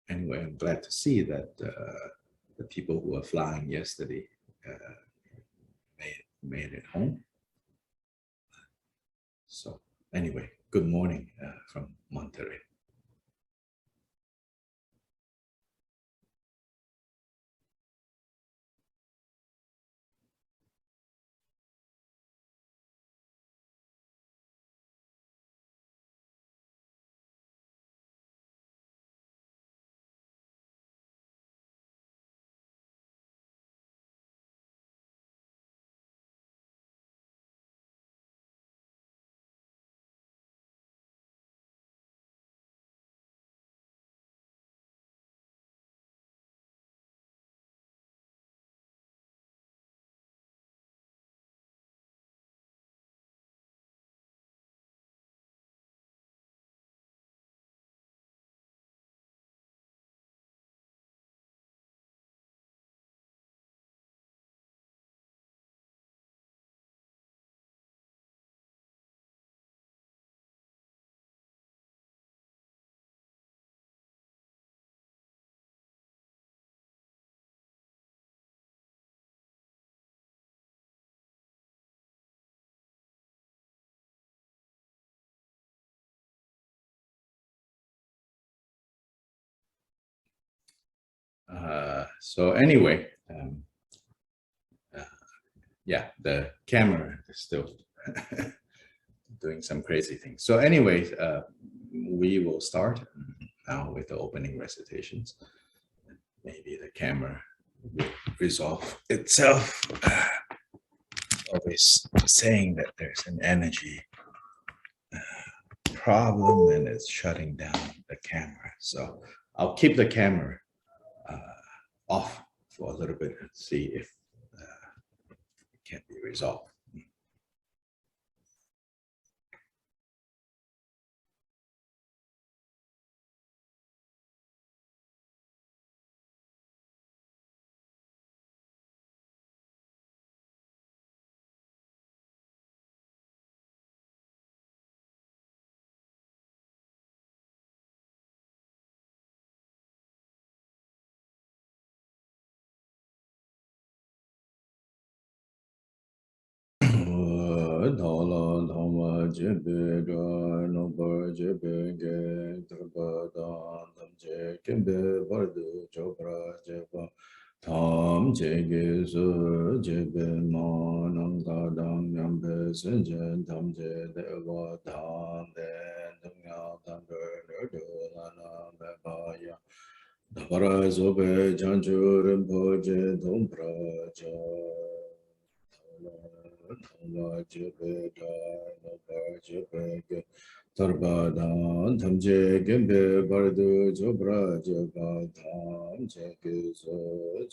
anyway, I'm glad to see that the people who were flying yesterday made it home. So anyway, good morning from Monterey. So anyway, yeah, the camera is still doing some crazy things. So anyway, we will start now with the opening recitations. Maybe the camera will resolve itself. Always saying that there's an energy problem and it's shutting down the camera. So I'll keep the camera off for a little bit and see if it can be resolved. Tam jege su jebe ma nang ka dang nyam pe sen jen tam je dewa tam den dung ya tam de ne de la na me pa ya da para so pe chan chu ren po je dom pra cha la jebe da no pa jebe ge tarba dan tam je gembe bardu jobra jeba tam je ge so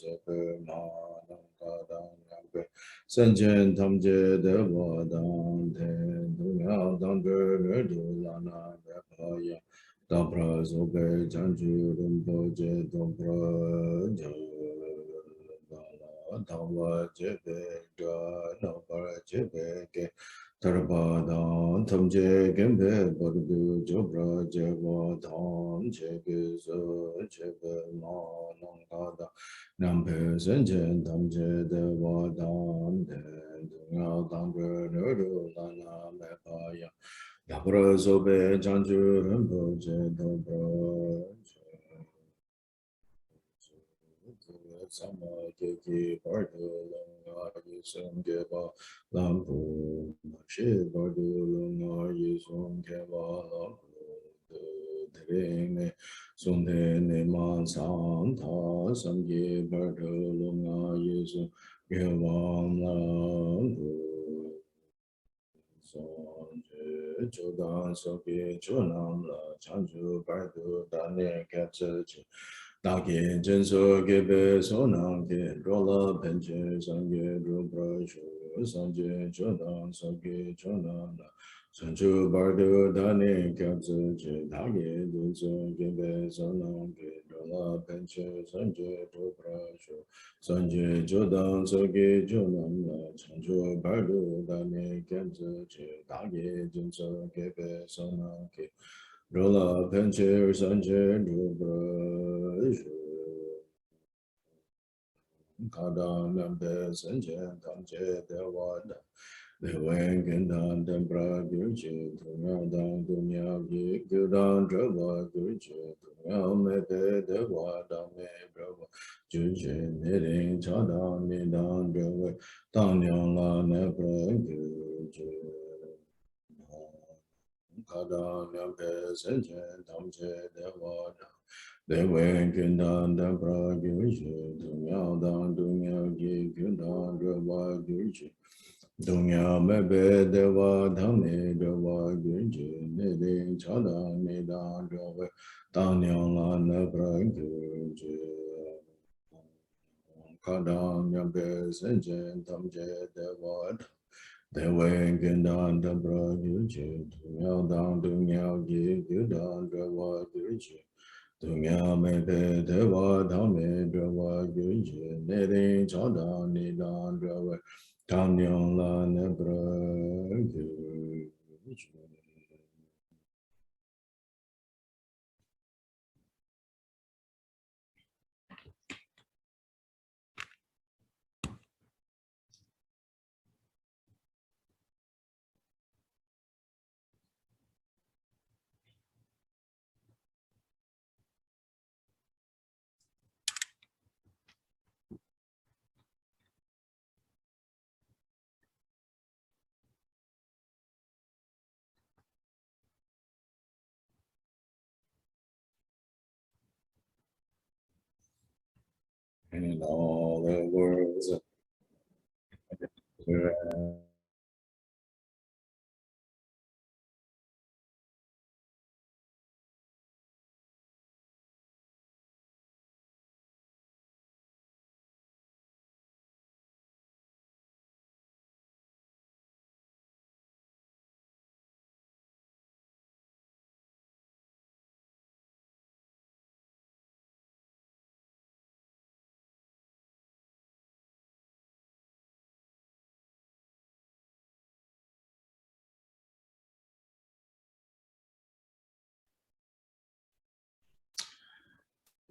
jebe ma nam ka dan gambe sanjen tam je de wa dan de du ya dan de ne du la na be pa ya da pra so be jan ju rum po je dom pra ja da wa jebe da no pa jebe ge Tarabadam Tamje Gembe Bardu Jobra Jeva Dham Jegiza Jebe Manangada Nampe Senjen Tamje Deva Dham Dunya Dambre Nuru Lana Mepaya Dabra Zobe Janju Rimpo Je Dobra Sama Kiki Bardu Langa Yisum Geba Lampu Shi Bardu Langa Yisum Geba Lampu Dreme Sunde Neman Santa Samgi Bardu Langa Yisum Geba Lampu Sanje Chodan Soki Chonam La Chanju Bardu Dane Kapsa Dāki jinsu gebe sonam ki rola penche sangye rupra shu sanje chodam sangye chodam la sanchu bardu dhani kyabzu che dāki jinsu gebe sonam ki rola penche sangye rupra shu sanje chodam sangye chodam la sanchu bardu dhani kyabzu che dāki jinsu gebe sonam ki Rola Penche Sanche Drupa Kada Nampe Sanche Tamche Dewada Dewen Gendan Dembra Gurje Tunyadan Dunya Gurdan Drava Gurje Tunya Mepe Dewada Me Brava Juje Nirin Chada Nidan Drava Tanyan La Nebra Gurje Kada Nampe Sanche Tamche Dewada Dewen Gendan Dembra Gurje Tunyadan Dunya Gurdan Drava Gurje Dunya mebe deva dhame deva gunje nede chada neda deva tanyang la nebra gunje kada nyambe senje tamje deva dewe gundan debra gunje dunya dan dunya gi gundan deva gunje Dunya mebe deva dhame deva gunje nede chada neda deva Tanyang la nebra in all the worlds of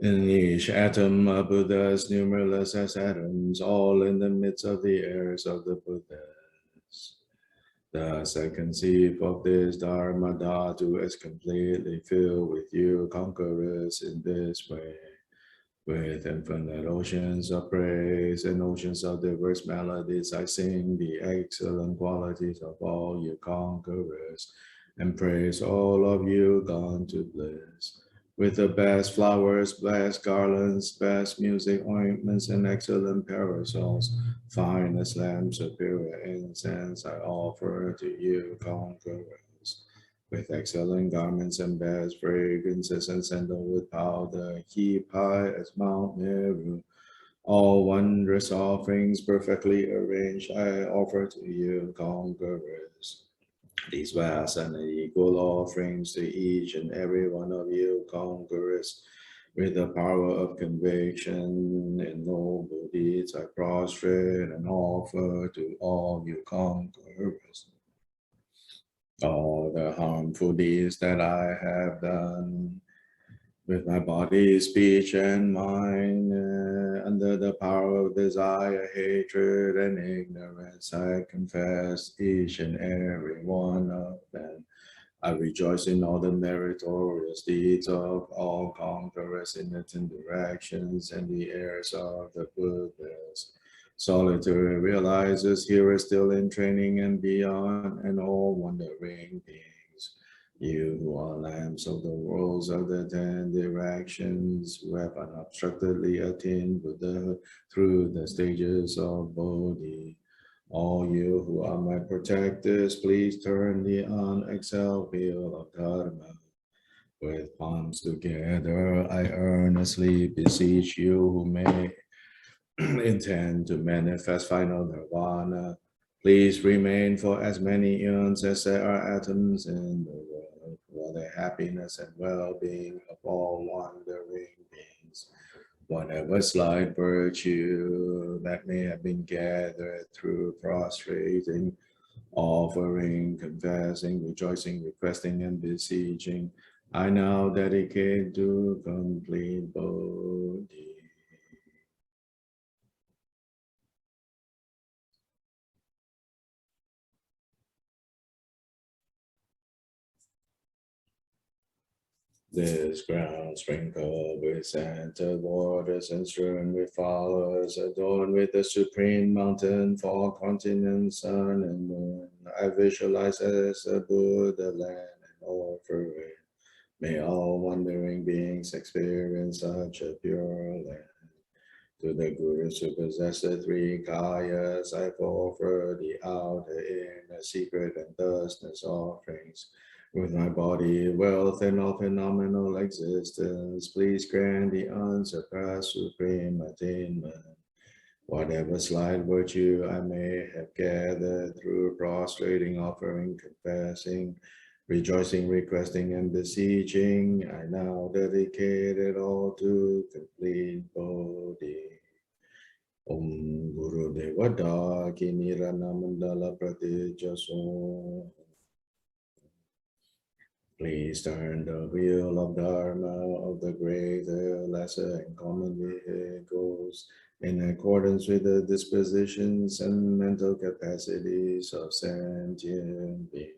in each atom of Buddhas, numberless as atoms, all in the midst of the airs of the Buddhas. Thus I conceive of this Dharma Dhatu as completely filled with you, conquerors, in this way. With infinite oceans of praise and oceans of diverse melodies, I sing the excellent qualities of all you conquerors, and praise all of you gone to bliss. With the best flowers, best garlands, best music, ointments, and excellent parasols, finest lamps, superior incense, I offer to you, conquerors. With excellent garments and best fragrances and sandalwood powder, keep high as Mount Meru. All wondrous offerings perfectly arranged, I offer to you, conquerors. These vast and equal offerings to each and every one of you, conquerors. With the power of conviction and noble deeds, I prostrate and offer to all you, conquerors. All the harmful deeds that I have done with my body, speech, and mind, under the power of desire, hatred, and ignorance, I confess each and every one of them. I rejoice in all the meritorious deeds of all conquerors in the 10 directions and the heirs of the Buddhas. Solitary realizers here are still in training and beyond, and all wandering beings. You who are lamps of the worlds of the 10 directions, who have unobstructedly attained Buddha through the stages of Bodhi. All you who are my protectors, please turn the unexhaled wheel of Dharma. With palms together, I earnestly beseech you who may intend to manifest final nirvana. Please remain for as many eons as there are atoms in the world, for the happiness and well-being of all wandering beings. Whatever slight virtue that may have been gathered through prostrating, offering, confessing, rejoicing, requesting, and beseeching, I now dedicate to complete Bodhi. This ground sprinkled with scented waters and strewn with flowers, adorned with the supreme mountain, four continents, sun and moon. I visualize as a Buddha land and offer it. May all wandering beings experience such a pure land. To the Gurus who possess the three kayas, I offer the outer, inner, secret, and thusness offerings. With my body, wealth, and all phenomenal existence, please grant the unsurpassed supreme attainment. Whatever slight virtue I may have gathered through prostrating, offering, confessing, rejoicing, requesting, and beseeching, I now dedicate it all to complete Bodhi. Om Guru Devada Kinirana Mandala Pratijaso. Please turn the wheel of Dharma of the greater, lesser, and common vehicles in accordance with the dispositions and mental capacities of sentient beings.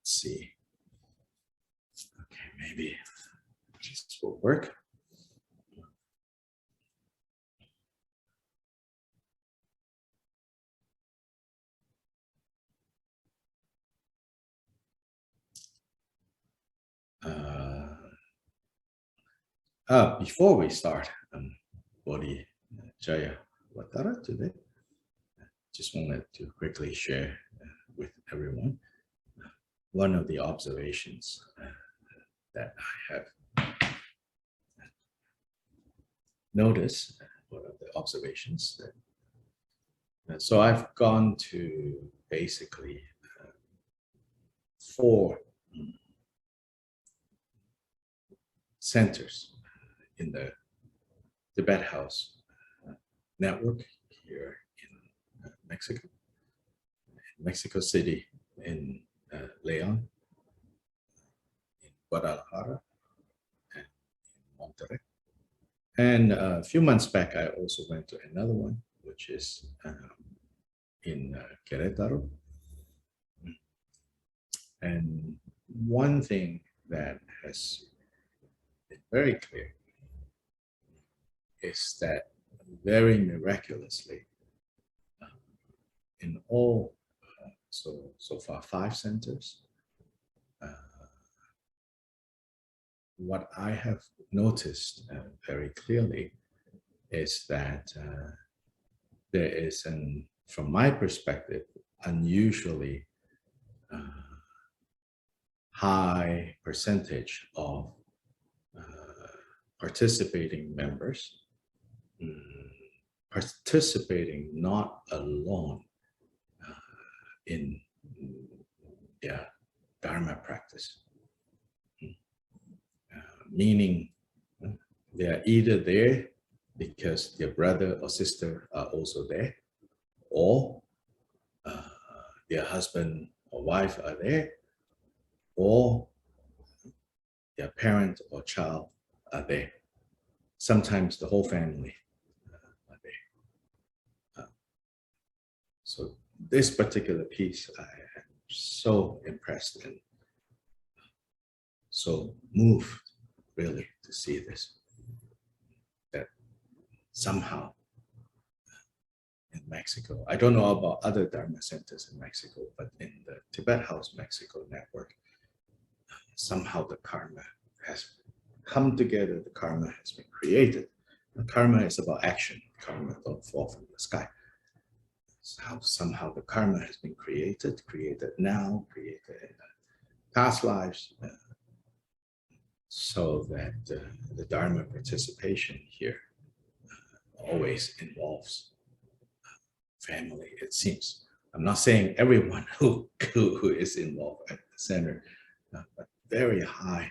Let's see. Okay, maybe this will work. Before we start, Bodhicharyavatara today, just wanted to quickly share with everyone one of the observations that I have noticed, one of the observations that, so I've gone to basically 4 centers in the Tibet House network here in Mexico City, in Leon, in Guadalajara, and in Monterrey. And a few months back, I also went to another one, which is in Querétaro. And one thing that has been very clear is that very miraculously, in all, so far 5 centers, what I have noticed very clearly is that there is, from my perspective, unusually high percentage of participating members, participating not alone in their Dharma practice, meaning they are either there because their brother or sister are also there, or their husband or wife are there, or their parent or child are there. Sometimes the whole family are there. So this particular piece, I am so impressed and so moved, really, to see this. That somehow in Mexico, I don't know about other Dharma centers in Mexico, but in the Tibet House Mexico network, somehow the karma has come together, the karma has been created. The karma is about action. Karma don't fall from the sky. So somehow the karma has been created now, created in past lives, so that the Dharma participation here always involves family, it seems. I'm not saying everyone who is involved at the center, but very high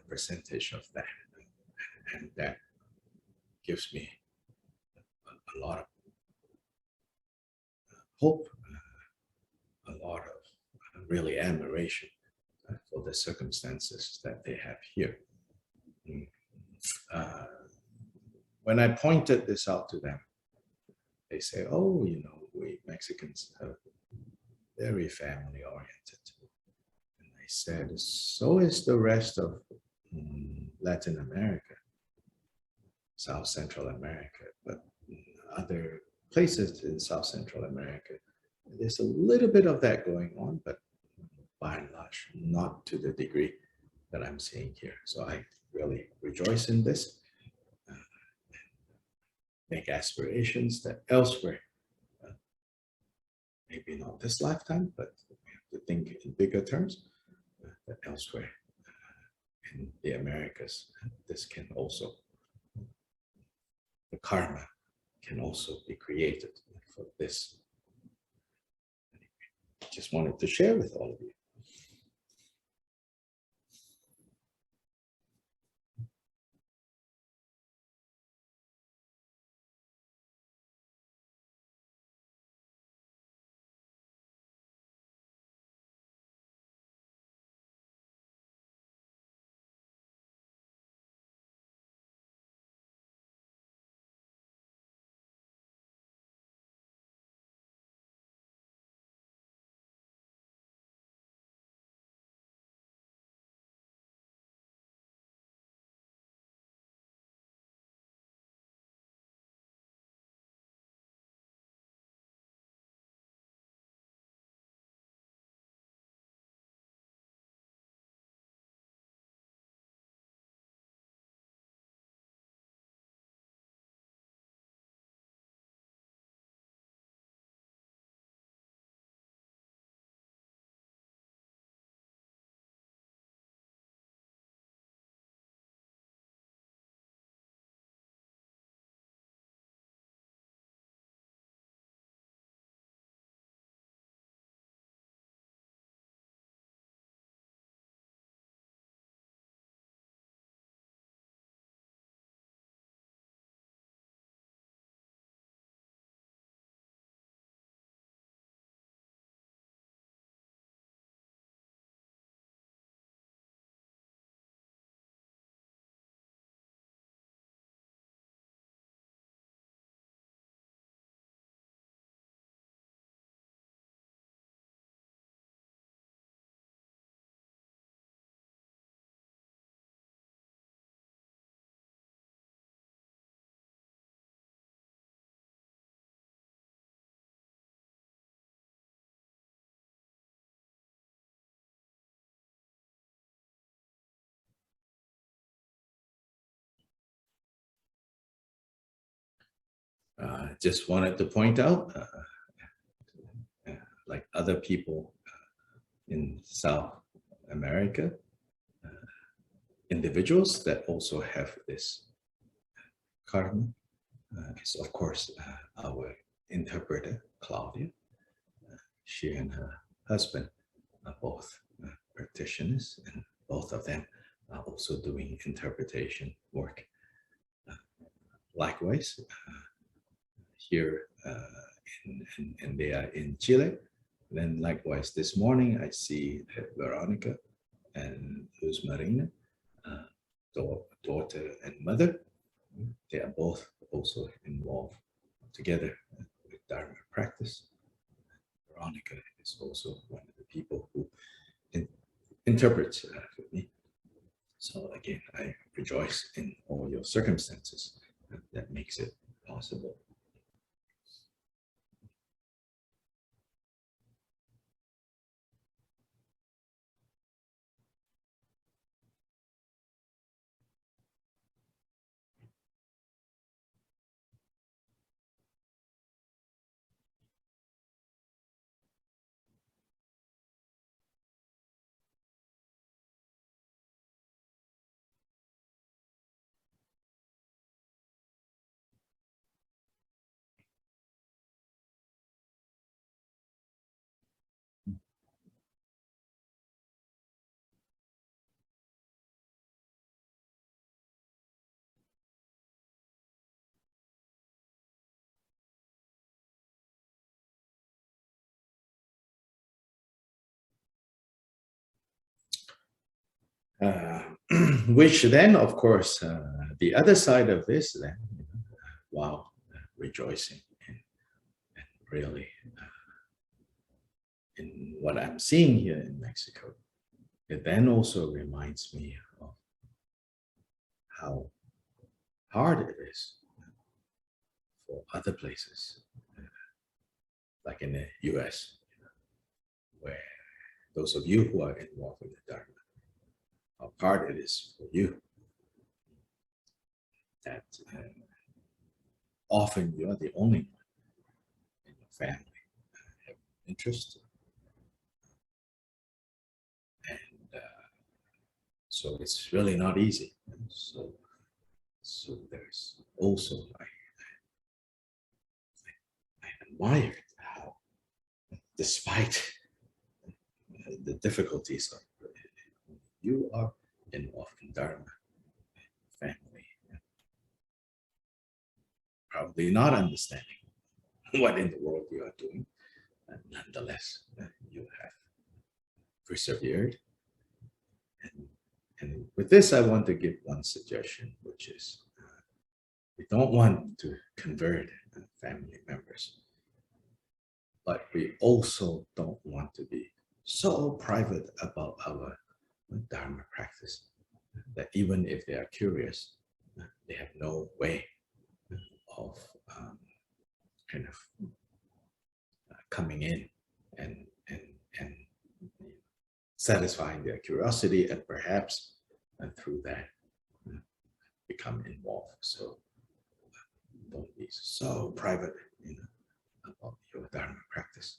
percentage of that. And that gives me a lot of hope, a lot of really admiration for the circumstances that they have here. When I pointed this out to them, they say, oh, you know, we Mexicans are very family oriented. And I said, so is the rest of Latin America, South Central America, but other places in South Central America, there's a little bit of that going on, but by and large, not to the degree that I'm seeing here. So I really rejoice in this, make aspirations that elsewhere, maybe not this lifetime, but we have to think in bigger terms, that elsewhere in the Americas, this can also, the karma can also be created for this. Just wanted to share with all of you. Just wanted to point out, like other people in South America, individuals that also have this karma, is of course our interpreter, Claudia. She and her husband are both practitioners, and both of them are also doing interpretation work. Likewise, here and they are in Chile. Then likewise, this morning I see Veronica and Luz Marina, daughter and mother. They are both also involved together with Dharma practice. Veronica is also one of the people who interprets for me. So again, I rejoice in all your circumstances that makes it possible. Which then, of course, the other side of this, then, while rejoicing and really in what I'm seeing here in Mexico, it then also reminds me of how hard it is for other places, like in the US, where those of you who are involved in the Dharma, how hard it is for you that often you are the only one in your family have interest. And so it's really not easy. So there's also, I admire how, despite the difficulties of you are involved in Dharma, family, probably not understanding what in the world you are doing, and nonetheless, you have persevered. And with this, I want to give one suggestion, which is we don't want to convert family members, but we also don't want to be so private about our Dharma practice that even if they are curious, they have no way of kind of coming in and satisfying their curiosity, and perhaps through that become involved. So don't be so private, about your Dharma practice.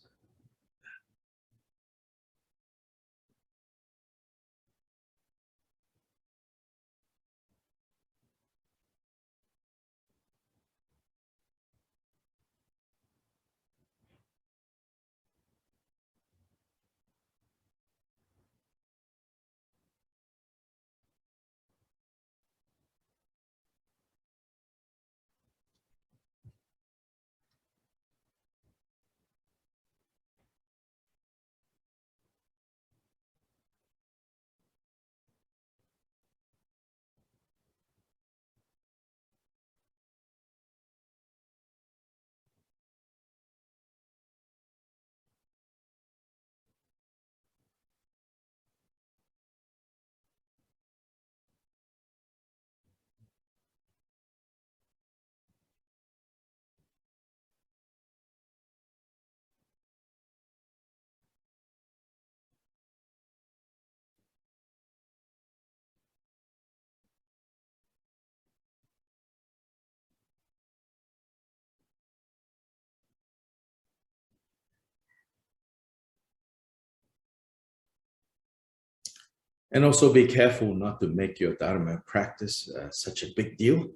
And also be careful not to make your Dharma practice such a big deal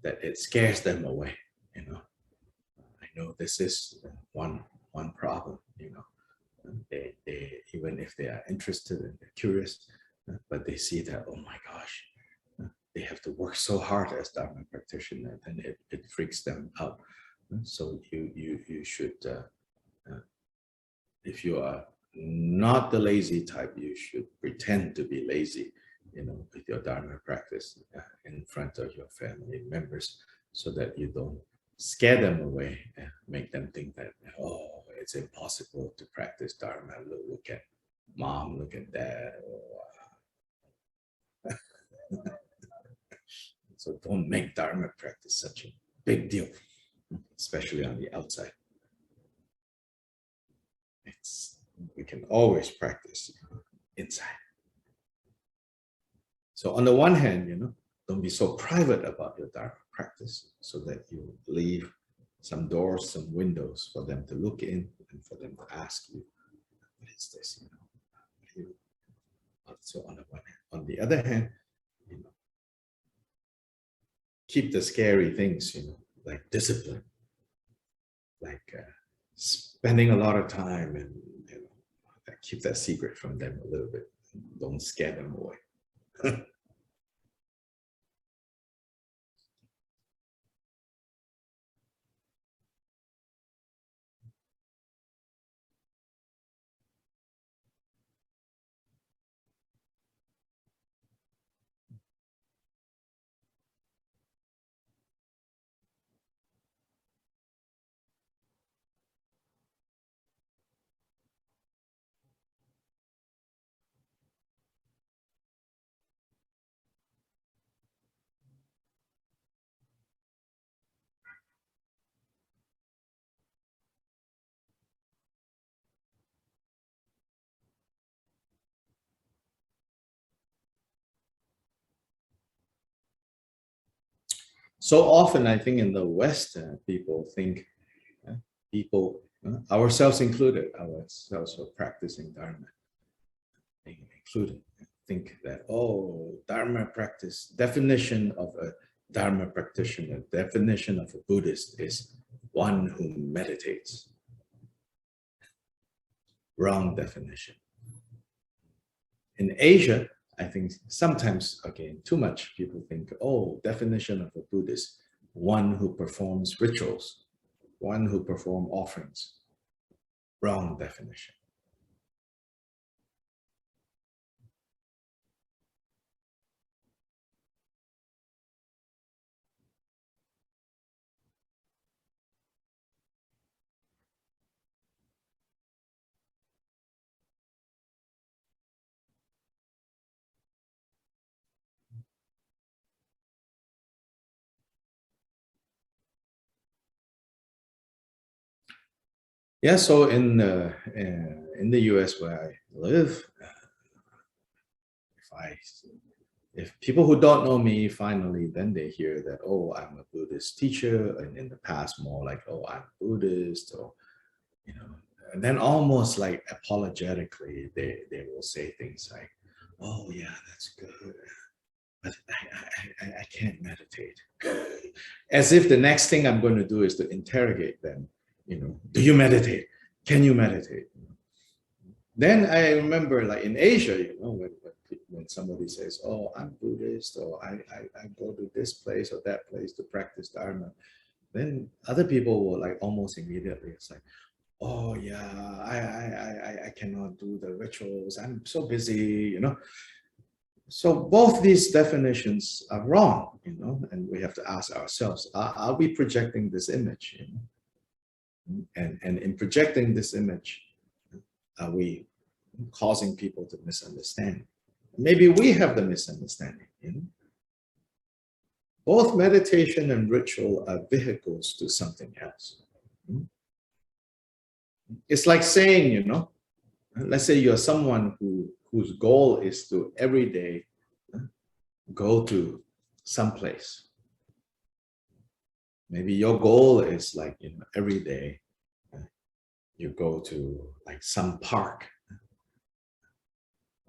that it scares them away. I know this is one problem. They even if they are interested and they're curious, but they see that, oh my gosh, they have to work so hard as Dharma practitioner, and it freaks them out. So you should, if you are not the lazy type, you should pretend to be lazy, with your Dharma practice in front of your family members, so that you don't scare them away and make them think that, oh, it's impossible to practice Dharma. Look at mom, look at dad. So don't make Dharma practice such a big deal, especially on the outside. We can always practice inside. So on the one hand, don't be so private about your Dharma practice so that you leave some doors, some windows for them to look in and for them to ask you, what is this? So on the one hand. On the other hand, keep the scary things, like discipline, like spending a lot of time, and keep that secret from them a little bit. Don't scare them away. So often, I think in the West, people think, ourselves included, ourselves who are practicing Dharma, included, think that, oh, Dharma practice, definition of a Dharma practitioner, definition of a Buddhist is one who meditates. Wrong definition. In Asia, I think sometimes, again, too much people think, oh, definition of a Buddhist, one who performs rituals, one who performs offerings. Wrong definition. Yeah, so in the US where I live, if people who don't know me finally, then they hear that, oh, I'm a Buddhist teacher, and in the past more like, oh, I'm Buddhist, or and then almost like apologetically, they will say things like, oh yeah, that's good, but I can't meditate. As if the next thing I'm going to do is to interrogate them, do you meditate? Can you meditate? Then I remember, like in Asia, when somebody says, oh, I'm Buddhist, or I go to this place or that place to practice Dharma, then other people will like almost immediately, it's like, oh yeah, I cannot do the rituals, I'm so busy, So both these definitions are wrong, and we have to ask ourselves, are we projecting this image? And in projecting this image, are we causing people to misunderstand? Maybe we have the misunderstanding. Both meditation and ritual are vehicles to something else. It's like saying, let's say you're someone whose goal is to every day go to some place. Maybe your goal is like, every day you go to like some park.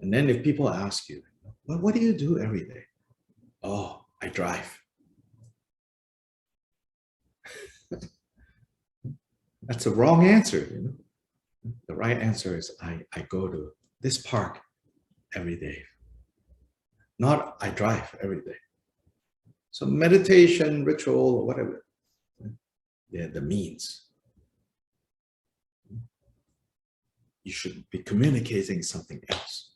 And then if people ask you, well, what do you do every day? Oh, I drive. That's a wrong answer. The right answer is I go to this park every day. Not I drive every day. So meditation, ritual, or whatever, they're the means. You should be communicating something else,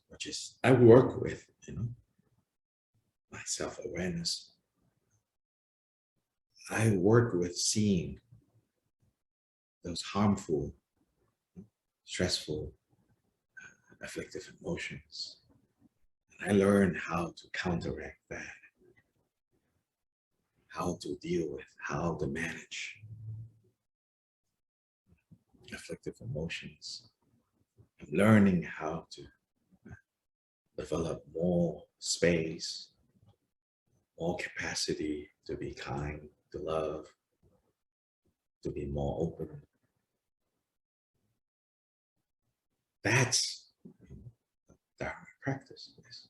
which is I work with, my self-awareness. I work with seeing those harmful, stressful, afflictive emotions. And I learned how to counteract that, how to deal with, how to manage afflictive emotions. I'm learning how to develop more space, more capacity to be kind, to love, to be more open. That's Dharma practice. Yes.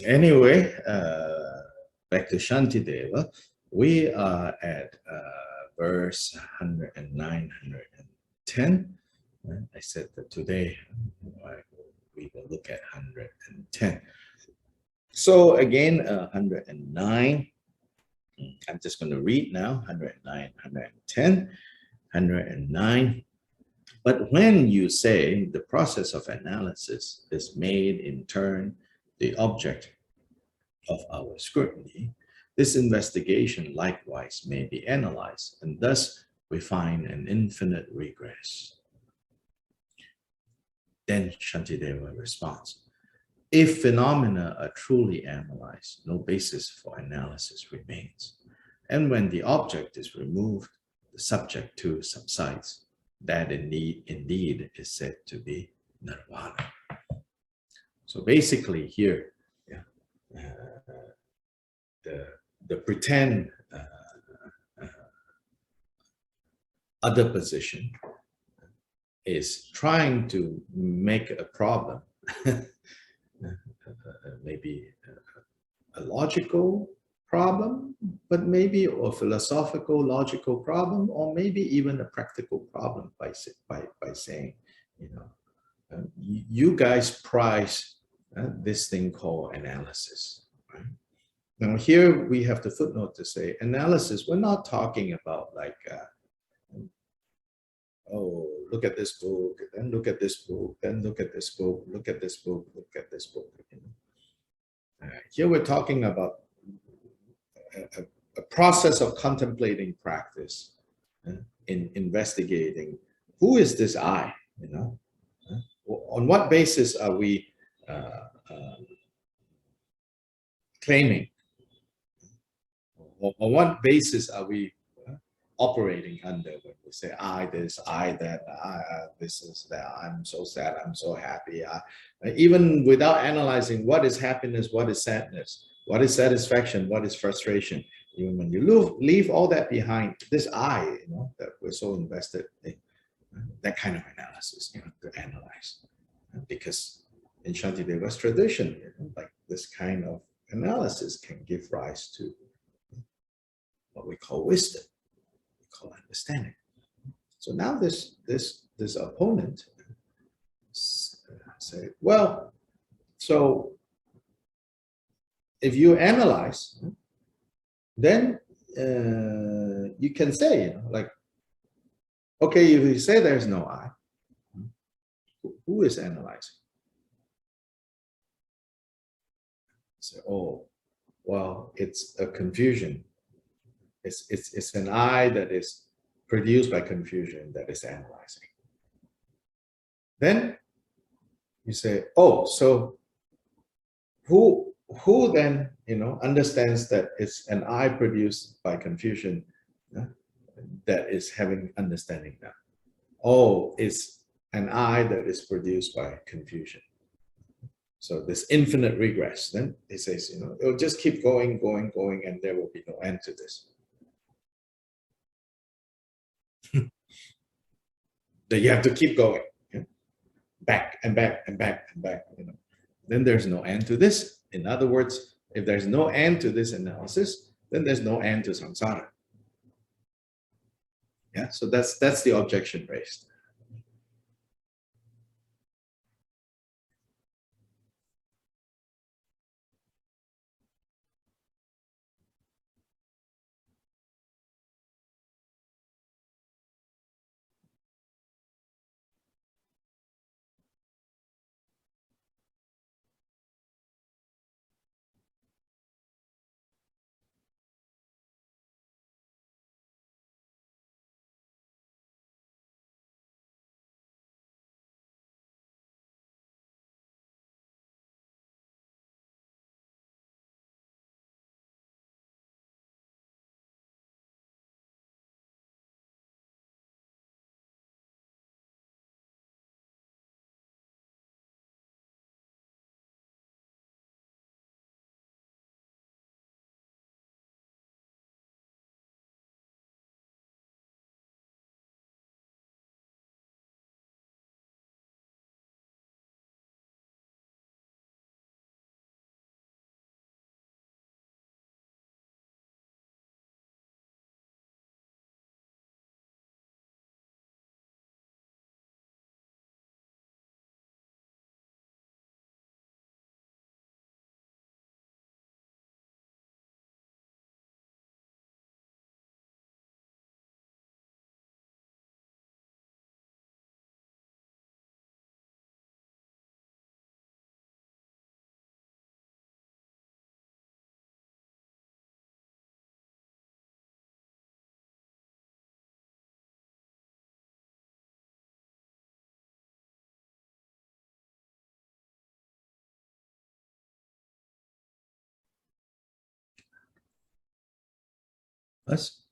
Anyway, back to Shantideva. We are at verse 109, 110. I said that today we will look at 110. So again, 109. I'm just going to read now, 109, 110, 109. But when you say the process of analysis is made in turn the object of our scrutiny, this investigation likewise may be analyzed, and thus we find an infinite regress. Then Shantideva responds, if phenomena are truly analyzed, no basis for analysis remains. And when the object is removed, the subject too subsides. That indeed is said to be nirvana. So basically here, the pretend other position is trying to make a problem, maybe a logical problem, but maybe a philosophical, logical problem, or maybe even a practical problem by saying, you guys prize this thing called analysis. Right? Now here we have the footnote to say analysis. We're not talking about like, oh, look at this book, then look at this book, then look at this book, look at this book, look at this book. Here we're talking about a process of contemplating practice in investigating who is this I? you know. On what basis are we claiming? On what basis are we operating under when we say I this, I that, this is that, I'm so sad, I'm so happy. Even without analyzing what is happiness, what is sadness, what is satisfaction, what is frustration. Even when you leave all that behind, this I, that we're so invested in, that kind of analysis, to analyze. Because in Shantideva's tradition, like this kind of analysis can give rise to what we call wisdom, we call understanding. So now this opponent say, well, so if you analyze, then you can say, like, okay, if you say there's no I, who is analyzing? Say, oh, well, it's a confusion. It's an I that is produced by confusion that is analyzing. Then you say, oh, so who then understands that it's an I produced by confusion that is having understanding now? Oh, it's an I that is produced by confusion. So this infinite regress. Then it says, it'll just keep going, and there will be no end to this. That you have to keep going, back and back and back and back. Then there's no end to this. In other words, if there's no end to this analysis, then there's no end to samsara. Yeah, so that's the objection raised.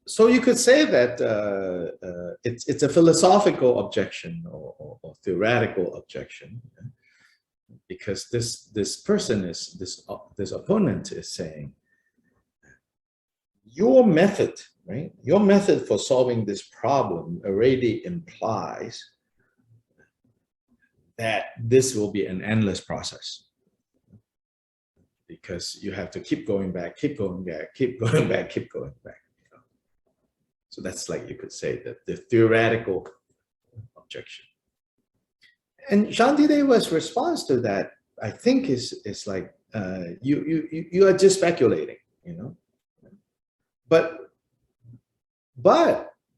So you could say that it's a philosophical objection or theoretical objection, because this person is this opponent is saying your method, right? Your method for solving this problem already implies that this will be an endless process, because you have to keep going back, keep going back, keep going back, keep going back. So that's, like, you could say that the theoretical objection. And Shantideva's response to that, I think, is like, you are just speculating, But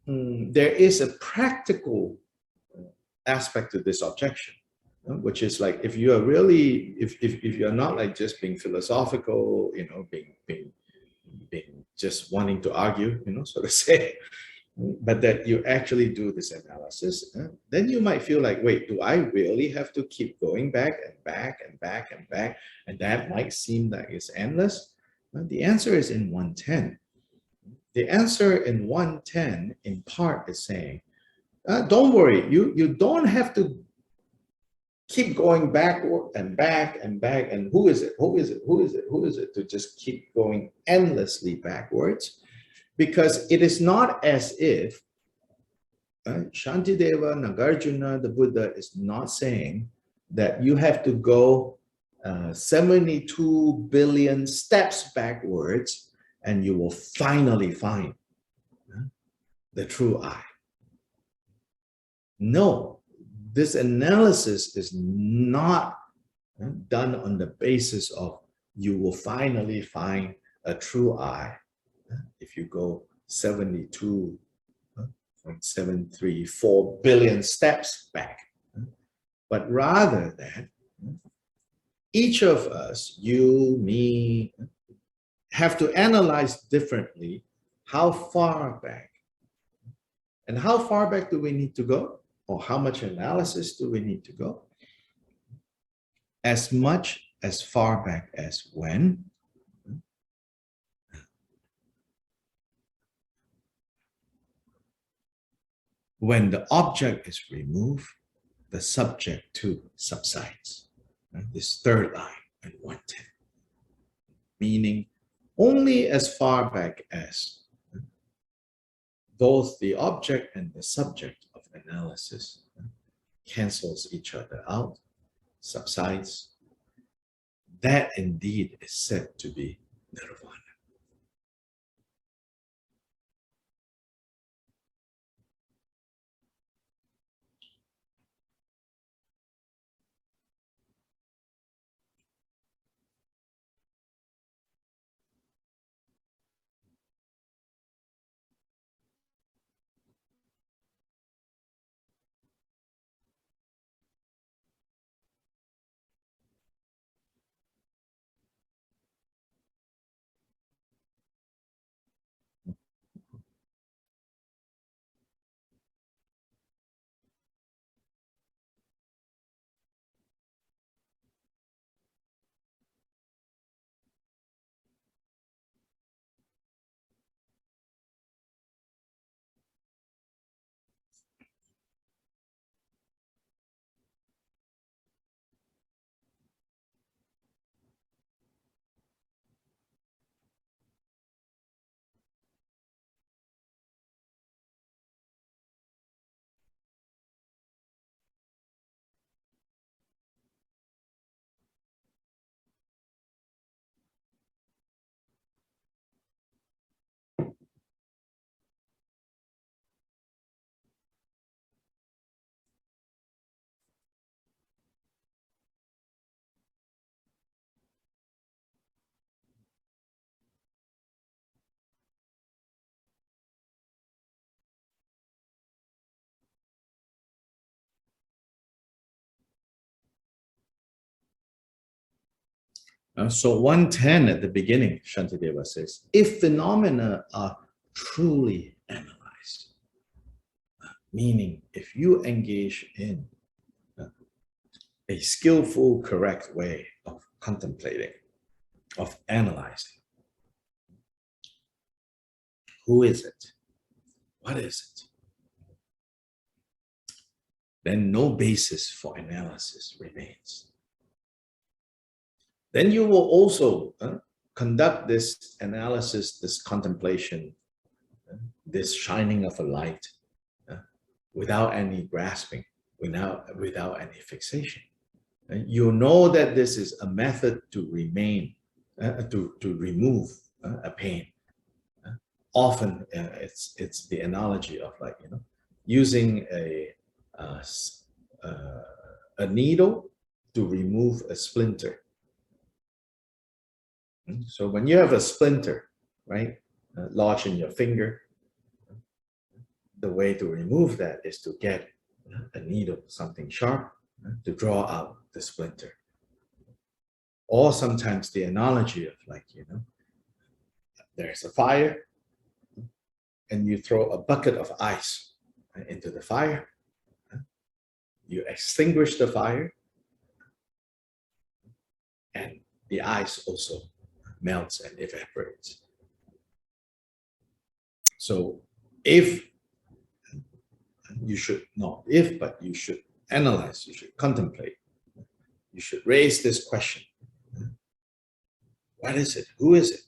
there is a practical aspect to this objection, which is like, if you are really, if you're not like just being philosophical, being just wanting to argue, so to say, but that you actually do this analysis, then you might feel like, wait, do I really have to keep going back and back and back and back? And that might seem like it's endless. The answer is in 110. The answer in 110 in part is saying, don't worry, you don't have to keep going backward and back and back and who is it, who is it, who is it, who is it, to just keep going endlessly backwards. Because it is not as if Shantideva, Nagarjuna, the Buddha is not saying that you have to go 72 billion steps backwards and you will finally find the true I. No, this analysis is not done on the basis of you will finally find a true I if you go 72.734 billion steps back, but rather that each of us, you, me, have to analyze differently how far back. And how far back do we need to go? Or how much analysis do we need to go? As much as far back as when? When the object is removed, the subject too subsides. This third line in 110. Meaning only as far back as both the object and the subject of analysis cancels each other out, subsides, that indeed is said to be nirvana. So 110 at the beginning, Shantideva says, if phenomena are truly analyzed, meaning if you engage in a skillful, correct way of contemplating, of analyzing, who is it? What is it? Then no basis for analysis remains. Then you will also conduct this analysis, this contemplation, this shining of a light without any grasping, without any fixation. You know that this is a method to remain, to remove a pain. Often it's the analogy of like, using a needle to remove a splinter. So when you have a splinter, right, lodged in your finger, the way to remove that is to get a needle, something sharp, to draw out the splinter. Or sometimes the analogy of like, there's a fire and you throw a bucket of ice into the fire, you extinguish the fire, and the ice also melts and evaporates. So if you should not, if, but you should analyze, you should contemplate, you should raise this question. What is it? Who is it?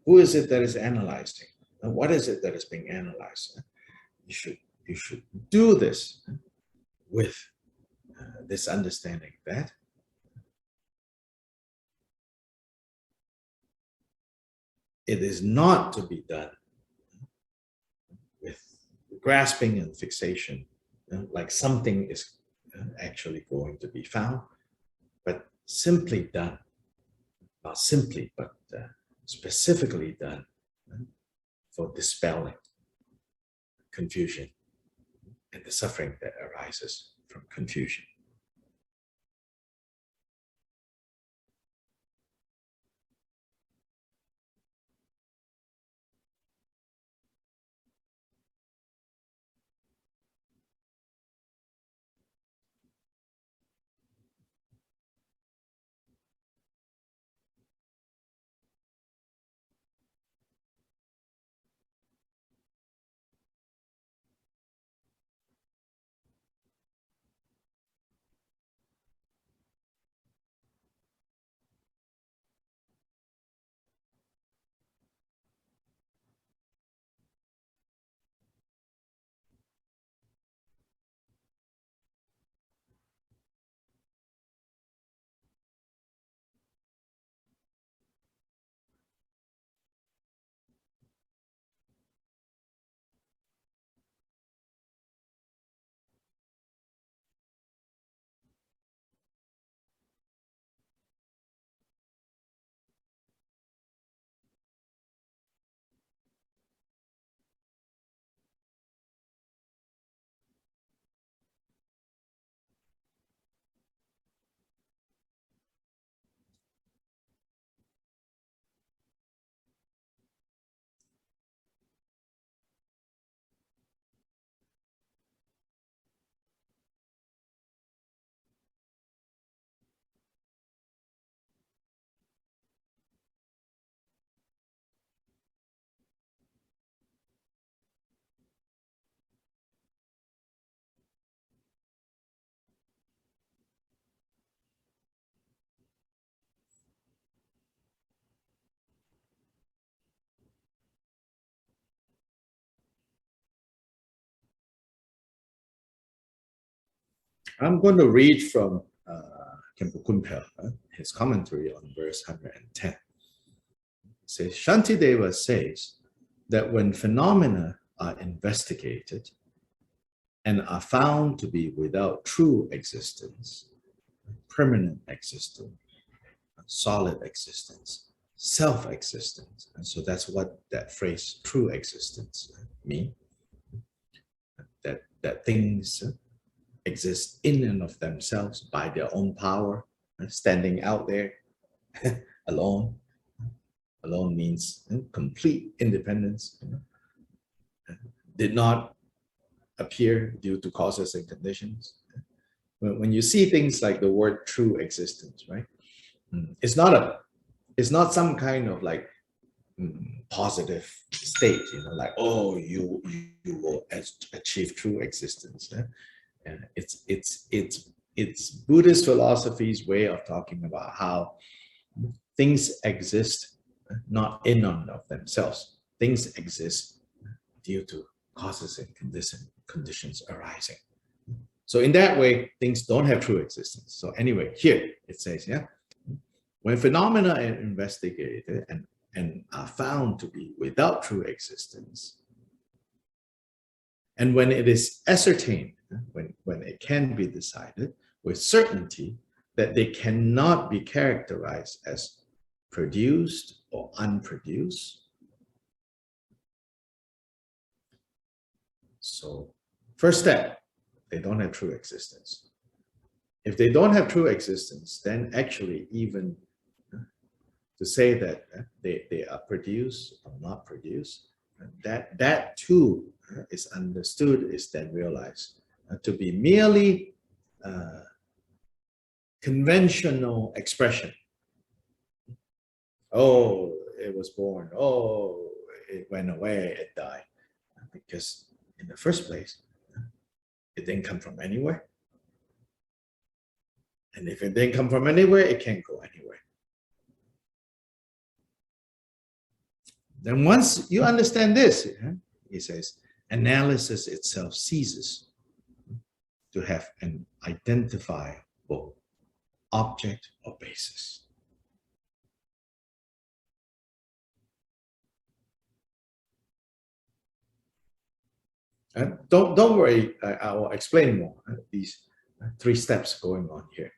Who is it that is analyzing? And what is it that is being analyzed? You should do this with this understanding that it is not to be done with grasping and fixation, like something is actually going to be found, but simply done, not simply, but specifically done for dispelling confusion and the suffering that arises from confusion. I'm going to read from Khenpo Kunpel, his commentary on verse 110. It says, Shantideva says that when phenomena are investigated and are found to be without true existence, permanent existence, solid existence, self-existence, and so that's what that phrase true existence means, that things exist in and of themselves by their own power, standing out there alone. Alone means complete independence, did not appear due to causes and conditions. When you see things like the word true existence, right? It's not some kind of like positive state, like, oh, you will achieve true existence. And it's Buddhist philosophy's way of talking about how things exist not in and of themselves. Things exist due to causes and conditions arising. So in that way, things don't have true existence. So anyway, here it says, when phenomena are investigated and are found to be without true existence, and when it is ascertained, when it can be decided with certainty that they cannot be characterized as produced or unproduced. So first step, they don't have true existence. If they don't have true existence, then actually even to say that they are produced or not produced That too is understood, is then realized to be merely conventional expression. Oh, it was born. Oh, it went away, it died. Because in the first place, it didn't come from anywhere. And if it didn't come from anywhere, it can't go anywhere. Then once you understand this, he says, analysis itself ceases to have an identifiable object or basis. Don't worry, I will explain more these 3 steps going on here.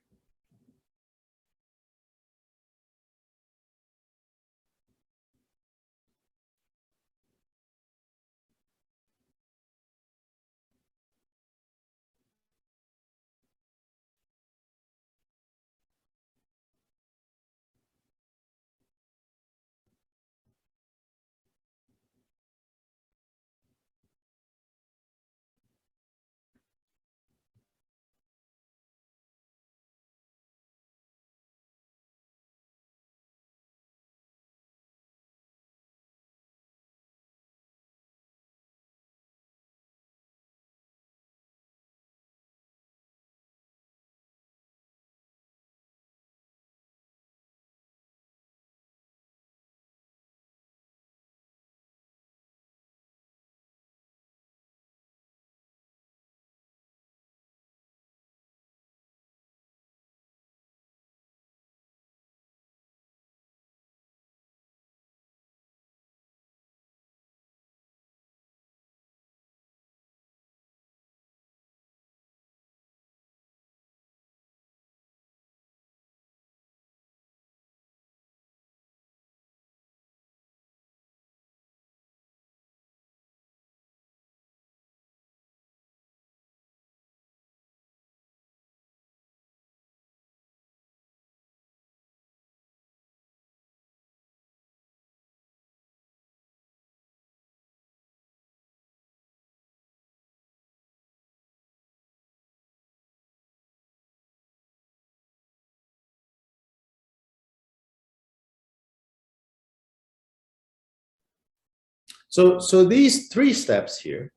So these 3 steps here,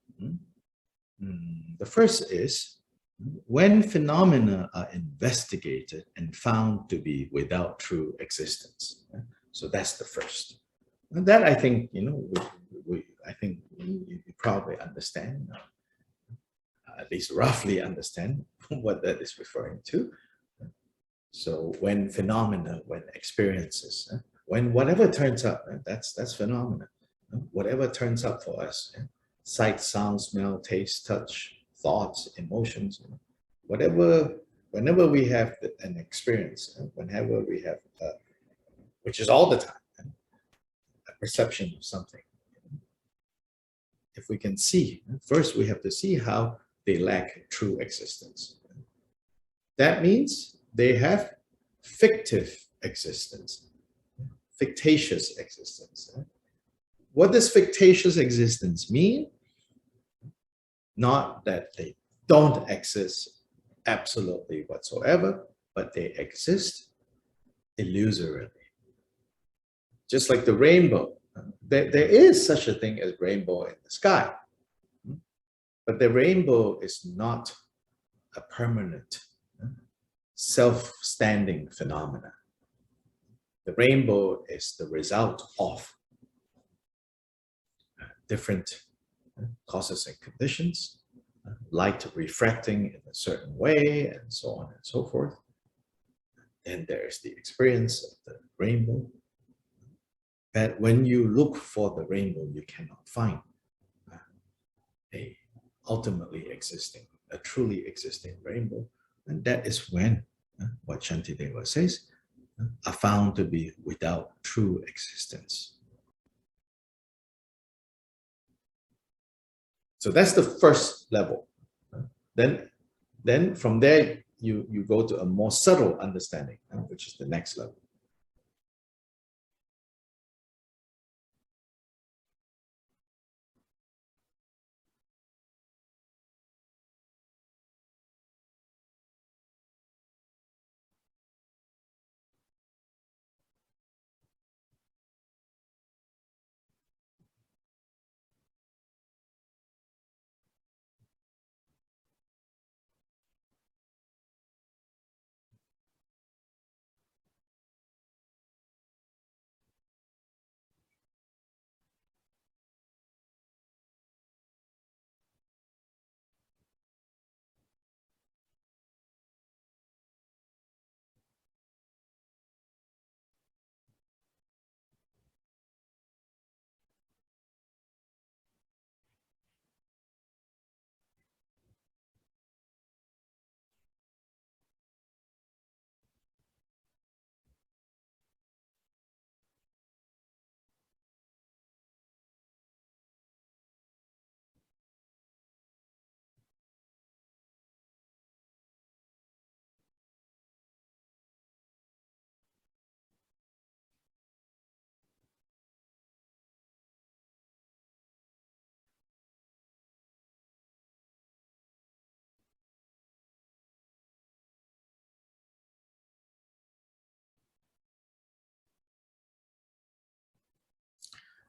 the first is when phenomena are investigated and found to be without true existence. So that's the first. And that I think, I think you probably understand, at least roughly understand what that is referring to. So when phenomena, when experiences, when whatever turns up, that's phenomena. Whatever turns up for us, sight, sound, smell, taste, touch, thoughts, emotions, whenever we have an experience, whenever we have, which is all the time, a perception of something. If we can see, first we have to see how they lack true existence. That means they have fictive existence, fictitious existence. What does fictitious existence mean? Not that they don't exist absolutely whatsoever, but they exist illusorily. Just like the rainbow. There is such a thing as rainbow in the sky. But the rainbow is not a permanent, self-standing phenomena. The rainbow is the result of different causes and conditions, light refracting in a certain way, and so on and so forth. Then there's the experience of the rainbow. That when you look for the rainbow, you cannot find a ultimately existing, a truly existing rainbow. And that is when what Shantideva says are found to be without true existence. So that's the first level. Then from there, you go to a more subtle understanding, which is the next level.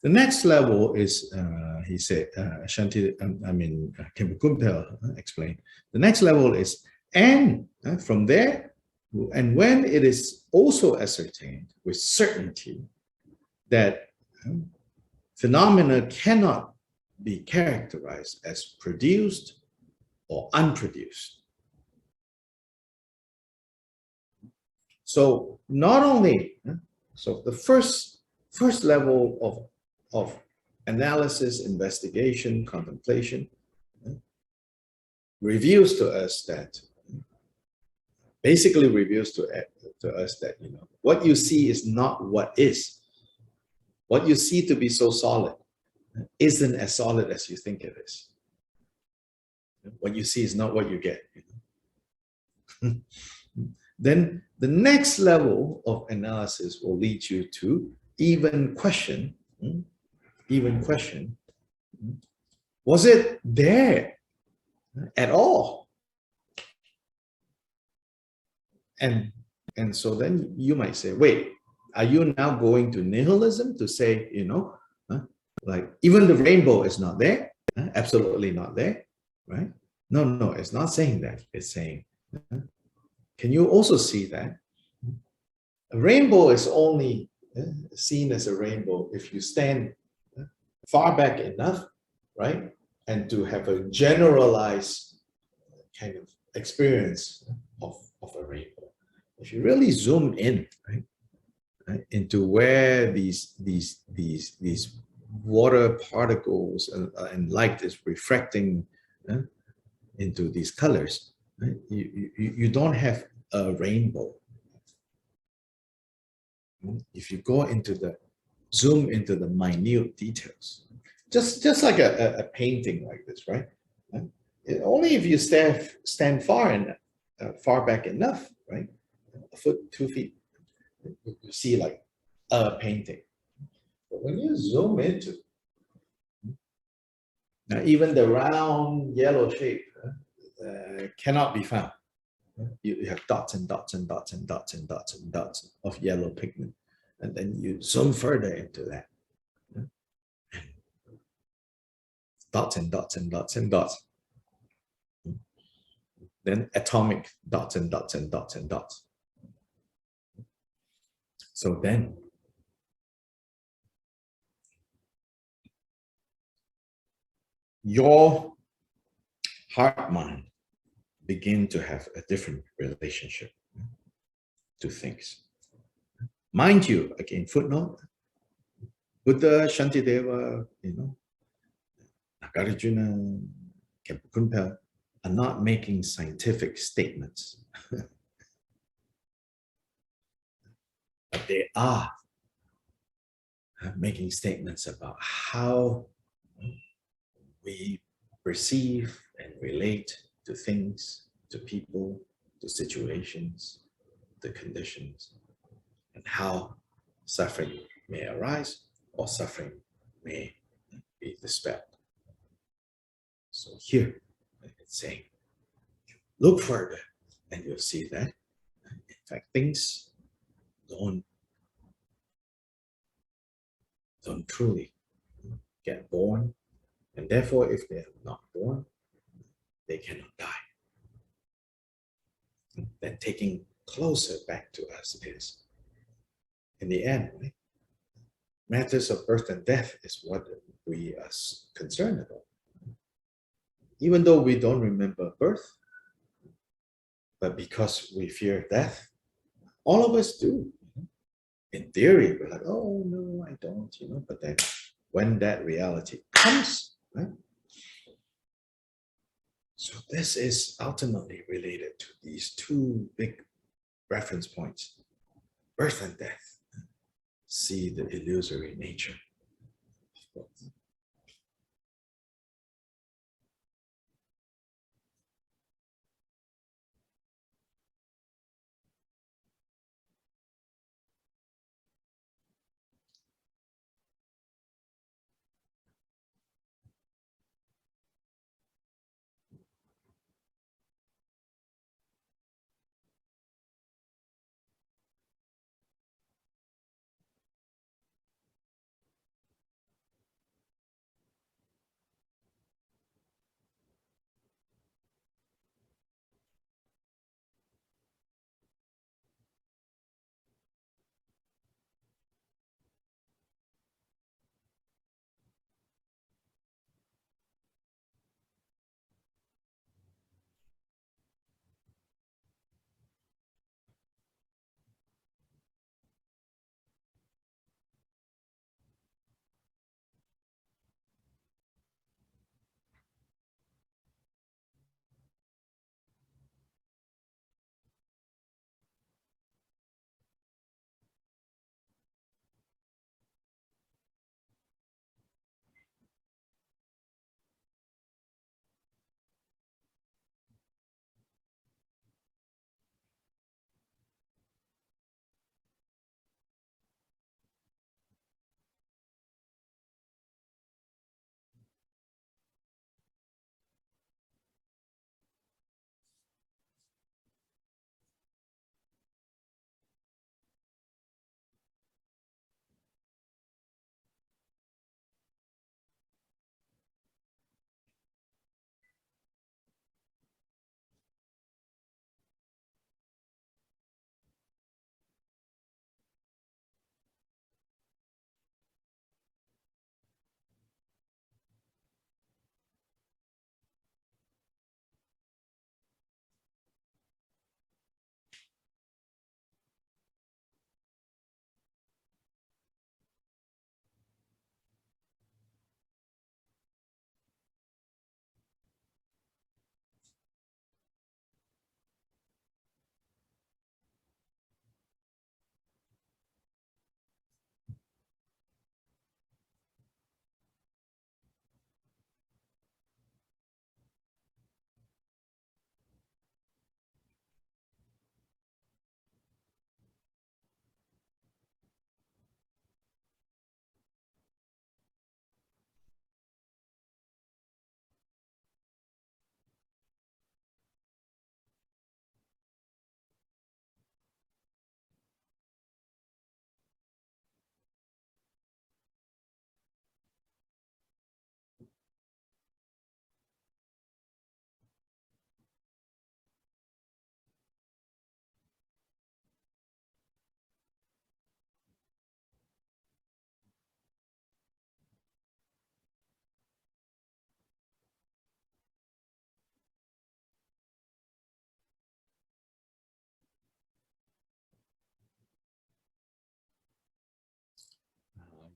The next level is, he said, Khenpo Kumpel explained, the next level is, and from there, and when it is also ascertained with certainty that phenomena cannot be characterized as produced or unproduced. So not only, so the first level of analysis, investigation, contemplation reveals to us that, basically reveals to us that, what you see is not what is. What you see to be so solid isn't as solid as you think it is. What you see is not what you get. Then the next level of analysis will lead you to even question, was it there at all? And so then you might say, wait, are you now going to nihilism to say, like even the rainbow is not there, absolutely not there, right? No, it's not saying that. It's saying, can you also see that a rainbow is only seen as a rainbow if you stand far back enough, right? And to have a generalized kind of experience of a rainbow. If you really zoom in, right, into where these water particles and light is refracting into these colors, right? You don't have a rainbow. If you go into the zoom into the minute details, just like a painting like this, right? Only if you stand far back enough, right? A foot, 2 feet, you see like a painting. But when you zoom into, now even the round yellow shape cannot be found. You have dots and dots and dots and dots and dots and dots of yellow pigment. And then you zoom further into that. Dots and dots and dots and dots. Then atomic dots and dots and dots and dots. So then, your heart mind begin to have a different relationship to things. Mind you, again, footnote, Buddha, Shantideva, Nagarjuna, Khenpo Kumpel are not making scientific statements. But they are making statements about how we perceive and relate to things, to people, to situations, to conditions, and how suffering may arise or suffering may be dispelled. So here it's saying, look further and you'll see that, in fact, things don't truly get born, and therefore if they are not born, they cannot die. Then taking closer back to us is, in the end, right? Matters of birth and death is what we are concerned about. Even though we don't remember birth, but because we fear death, all of us do. In theory, we're like, oh no, I don't, but then when that reality comes, right? So this is ultimately related to these two big reference points, birth and death. See the illusory nature of both.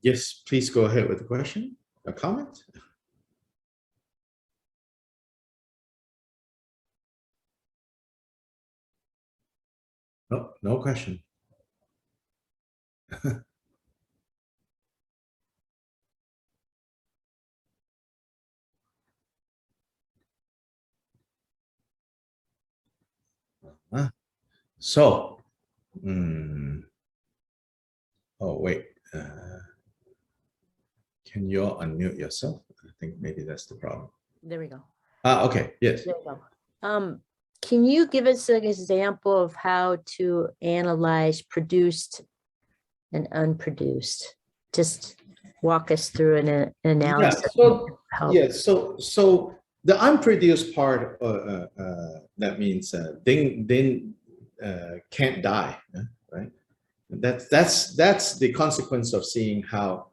Yes, please go ahead with the question, a comment. No, no question. So, oh wait, can you all unmute yourself? I think maybe that's the problem. There we go. Okay, yes. There we go. Can you give us an example of how to analyze produced and unproduced? Just walk us through an analysis. So the unproduced part, that means Ding can't die, right? That's the consequence of seeing how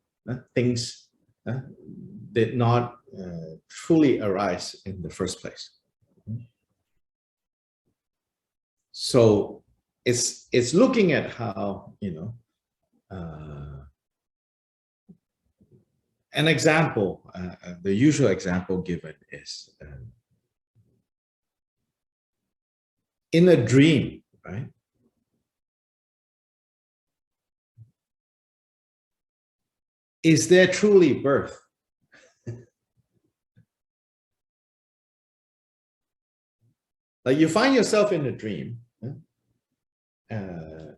things did not truly arise in the first place. So it's looking at how, an example, the usual example given is in a dream, right? Is there truly birth? Like you find yourself in a dream,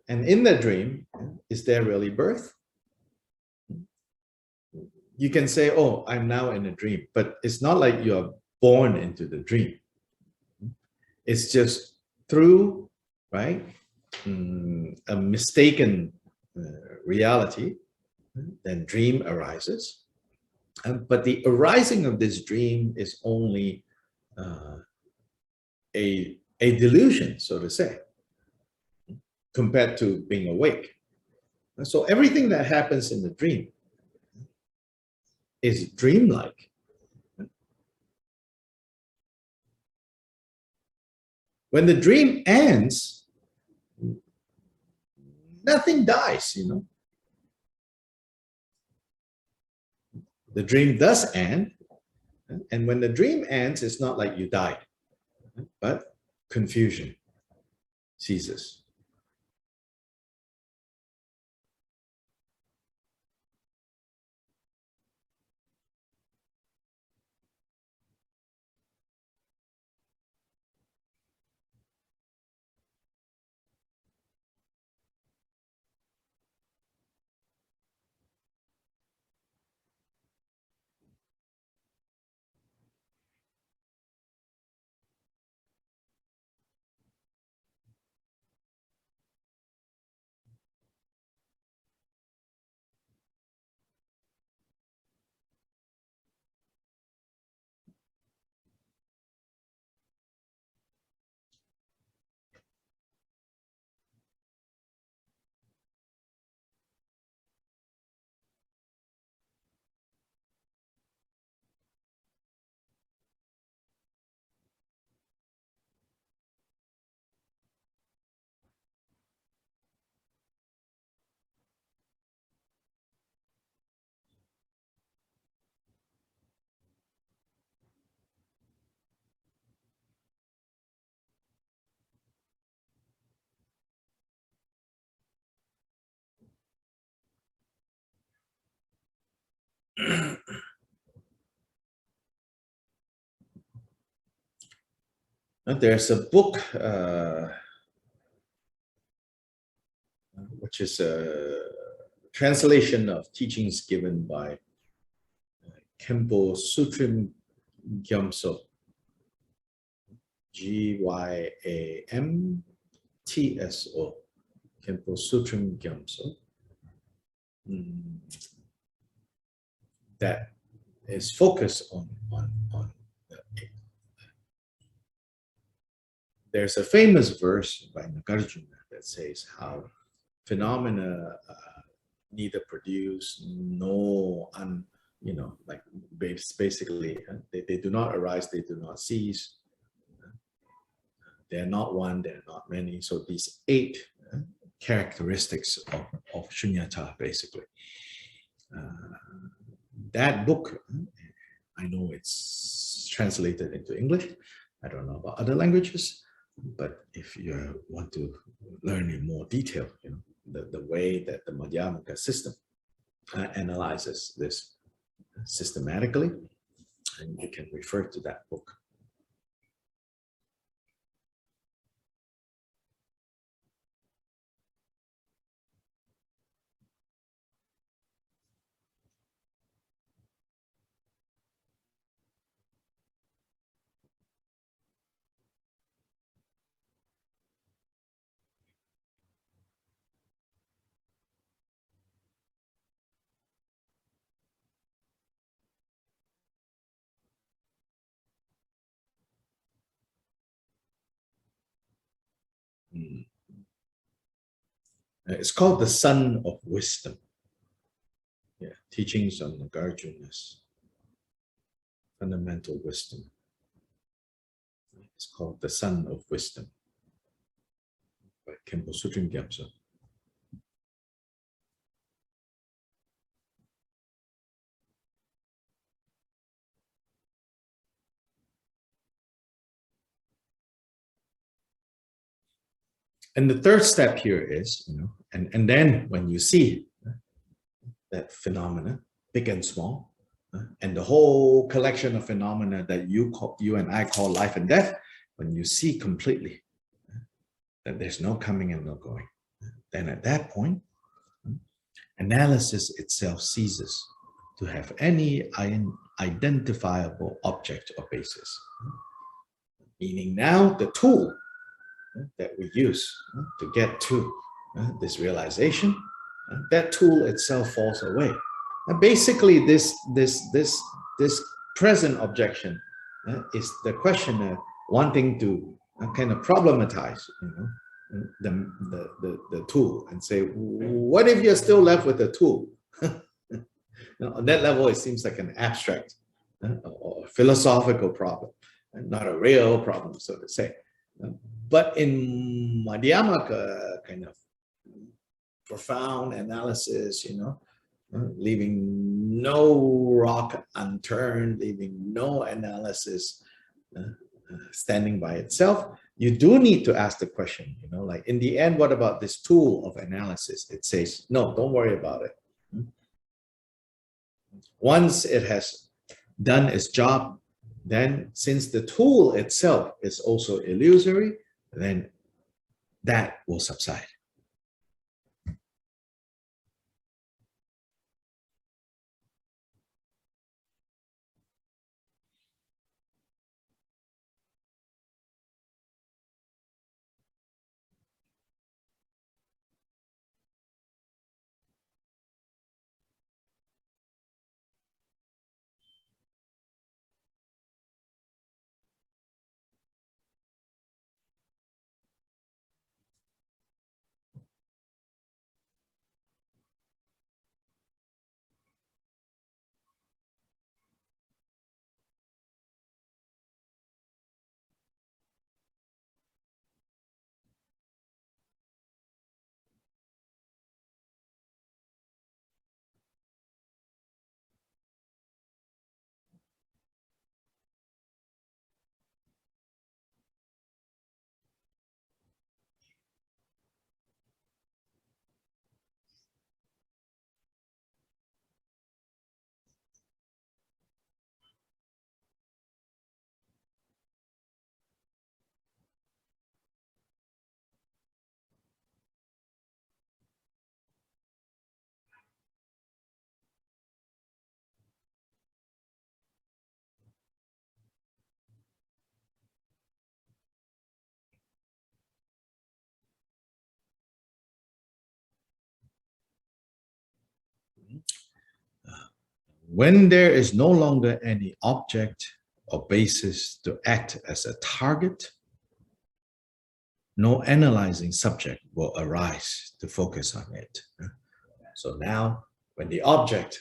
and in the dream, is there really birth? You can say, oh, I'm now in a dream, but it's not like you're born into the dream. It's just through, right, a mistaken reality, then dream arises. But the arising of this dream is only a delusion, so to say, compared to being awake. And so everything that happens in the dream is dreamlike. When the dream ends, nothing dies, The dream does end, and when the dream ends, it's not like you died, but confusion ceases. There's a book which is a translation of teachings given by Khenpo Sutrim Gyamso, Gyamtso, Khenpo Sutrim Gyamso, that is focused on there's a famous verse by Nagarjuna that says how phenomena neither produce nor like basically they do not arise, they do not cease, they're not one, they're not many. So these 8 characteristics of shunyata basically. That book, I know it's translated into English. I don't know about other languages, but if you want to learn in more detail, the way that the Madhyamaka system analyzes this systematically, and you can refer to that book. It's called the Sun of Wisdom. Yeah, teachings on Nagarjuna's fundamental wisdom. It's called the Sun of Wisdom by Khenpo Sutrim Gyamso. And the third step here is, and then when you see that phenomena, big and small, and the whole collection of phenomena that you and I call life and death, when you see completely that there's no coming and no going, then at that point, analysis itself ceases to have any identifiable object or basis. Meaning now the tool that we use to get to this realization, that tool itself falls away. And basically, this present objection is the questioner wanting to kind of problematize, the tool and say, what if you're still left with the tool? Now, on that level, it seems like an abstract or philosophical problem, and not a real problem, so to say. But in Madhyamaka kind of profound analysis, leaving no rock unturned, leaving no analysis standing by itself, you do need to ask the question, like in the end, what about this tool of analysis? It says, no, don't worry about it. Once it has done its job, then since the tool itself is also illusory, then that will subside. When there is no longer any object or basis to act as a target, no analyzing subject will arise to focus on it. So now, when the object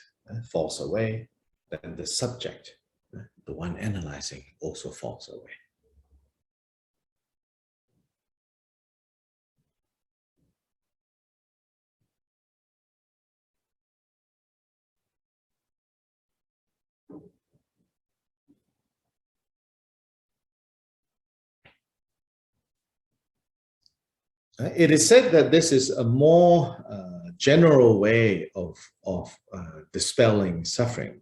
falls away, then the subject, the one analyzing, also falls away. It is said that this is a more general way of dispelling suffering,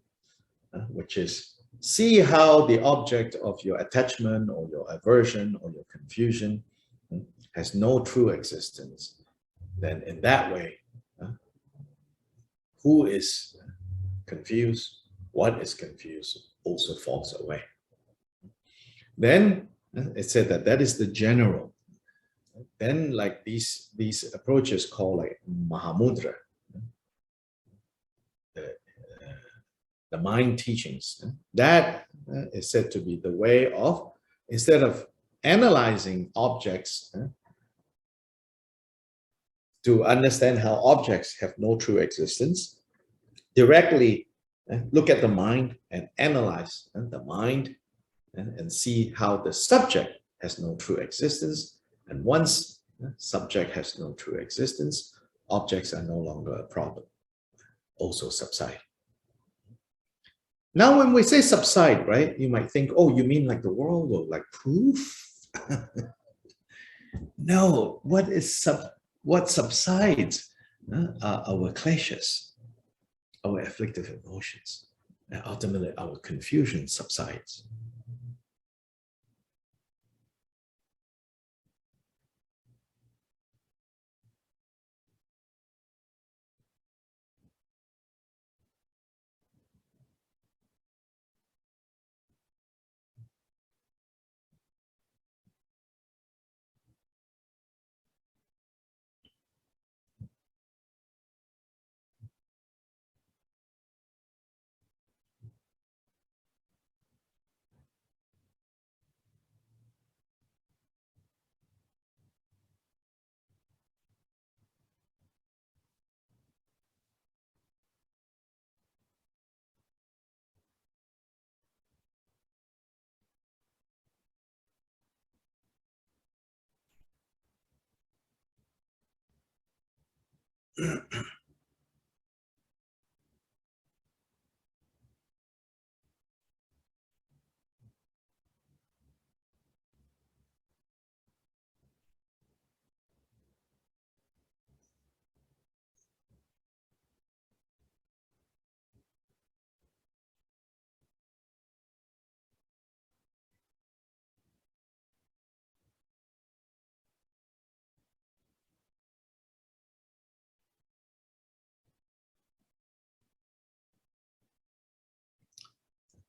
which is see how the object of your attachment or your aversion or your confusion has no true existence. Then in that way, who is confused, what is confused, also falls away. Then it said that that is the general. Then like these approaches called like Mahamudra, the mind teachings, that is said to be the way of, instead of analyzing objects to understand how objects have no true existence, directly look at the mind and analyze the mind and see how the subject has no true existence. And once subject has no true existence, objects are no longer a problem, also subside. Now, when we say subside, right, you might think, oh, you mean like the world will like poof? No, what subsides are our kleshas, our afflictive emotions, and ultimately our confusion subsides.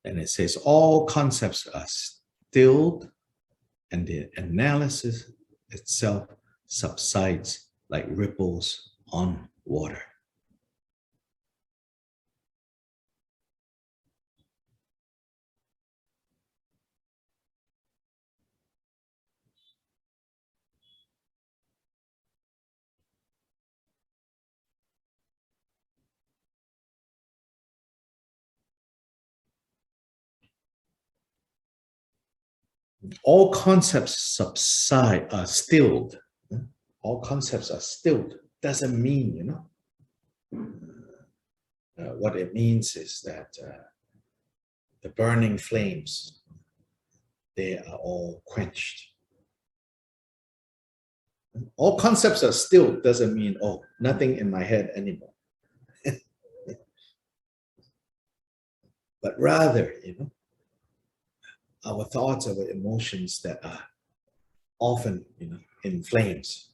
And it says all concepts are stilled and the analysis itself subsides like ripples on water. All concepts subside, are stilled. All concepts are stilled. Doesn't mean, you know, what it means is that the burning flames, they are all quenched. All concepts are stilled doesn't mean, oh, nothing in my head anymore. But rather, you know, our thoughts, our emotions that are often, you know, in flames,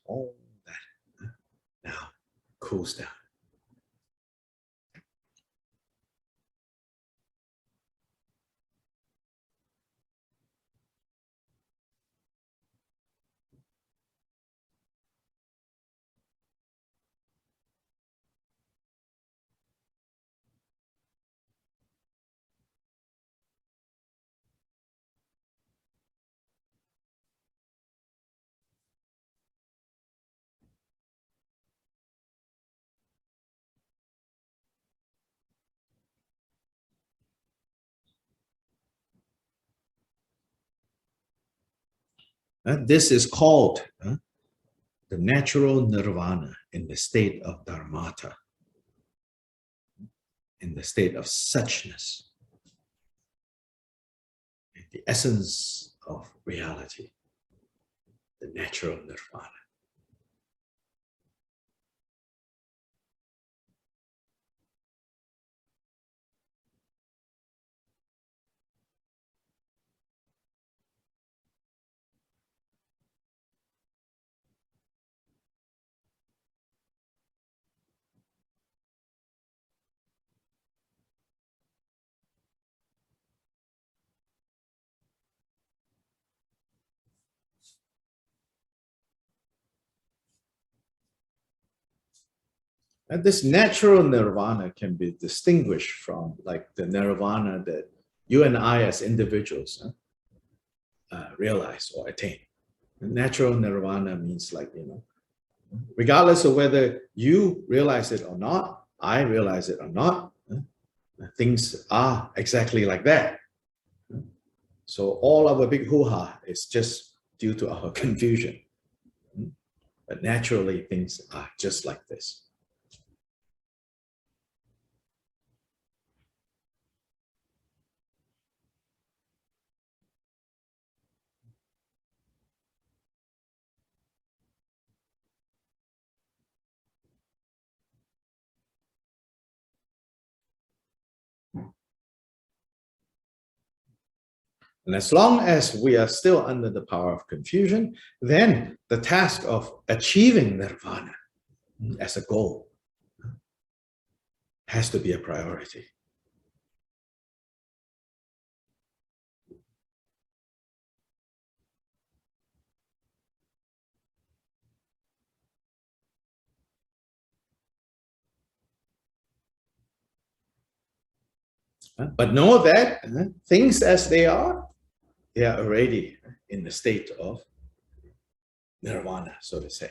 all that now cools down. This is called the natural nirvana in the state of dharmata, in the state of suchness, the essence of reality, the natural nirvana. And this natural nirvana can be distinguished from like the nirvana that you and I as individuals realize or attain. Natural nirvana means like, regardless of whether you realize it or not, I realize it or not, things are exactly like that. So all our big hoo-ha is just due to our confusion. But naturally, things are just like this. And as long as we are still under the power of confusion, then the task of achieving nirvana as a goal has to be a priority. But know that things as they are already in the state of nirvana, so to say.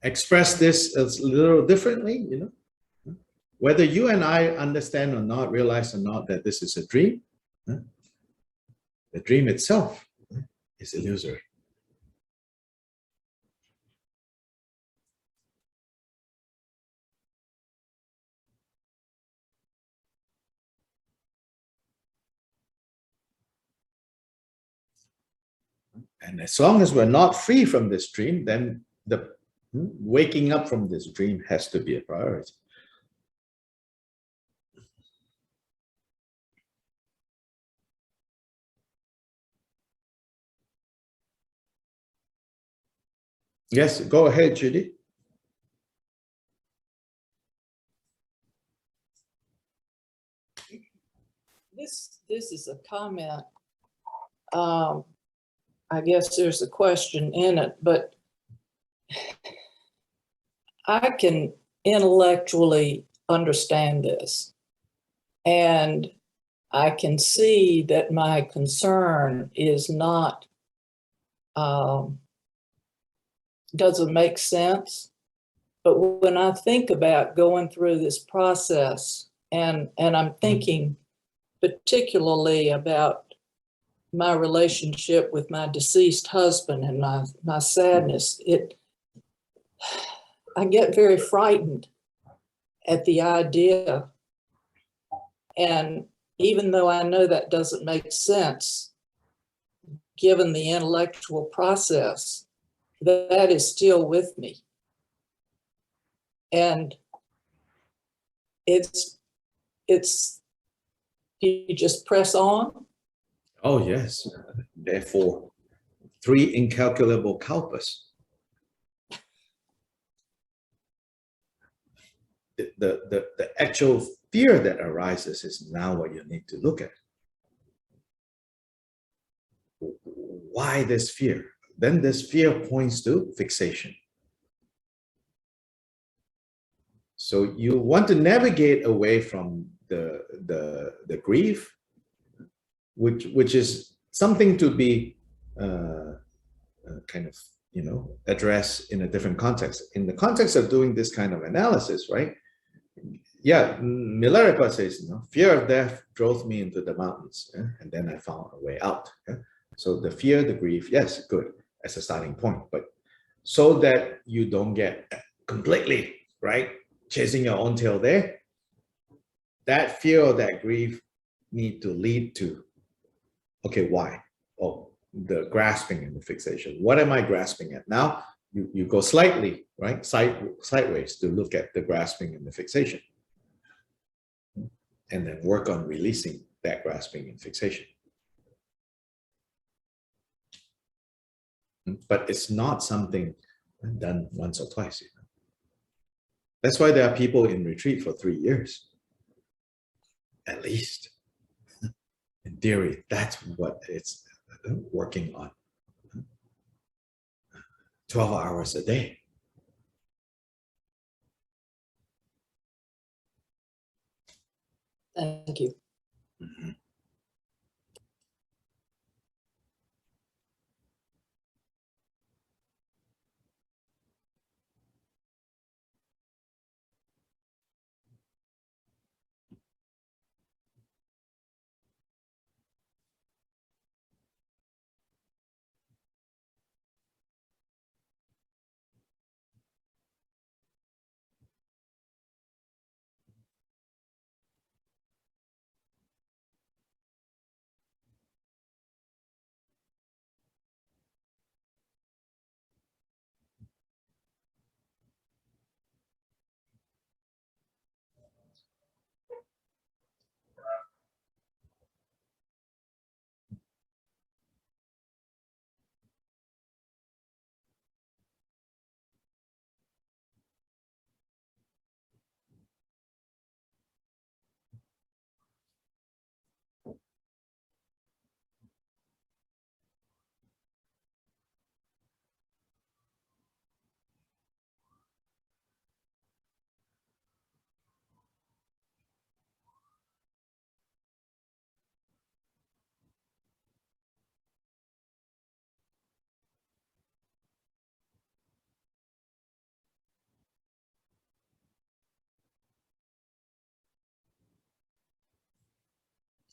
Express this a little differently, whether you and I understand or not, realize or not that this is a dream, the dream itself is illusory. And as long as we're not free from this dream, then the waking up from this dream has to be a priority. Yes, go ahead, Judy. This is a comment. I guess there's a question in it, but I can intellectually understand this. And I can see that my concern is not, doesn't make sense. But when I think about going through this process, and I'm thinking particularly about my relationship with my deceased husband and my sadness, I get very frightened at the idea. And even though I know that doesn't make sense, given the intellectual process, that is still with me. And it's you just press on. Oh, yes. Therefore, 3 incalculable kalpas. The actual fear that arises is now what you need to look at. Why this fear? Then this fear points to fixation. So you want to navigate away from the grief, which is something to be kind of addressed in a different context. In the context of doing this kind of analysis, right? Yeah, Milarepa says, fear of death drove me into the mountains, and then I found a way out. So the fear, the grief, yes, good. as a starting point, but so that you don't get completely, right, chasing your own tail there, that fear or that grief need to lead to, okay, why? Oh, the grasping and the fixation. What am I grasping at? Now you go slightly, right, sideways to look at the grasping and the fixation, and then work on releasing that grasping and fixation. But it's not something done once or twice. You know? That's why there are people in retreat for 3 years, at least. In theory, that's what it's working on. 12 hours a day. Thank you. Mm-hmm.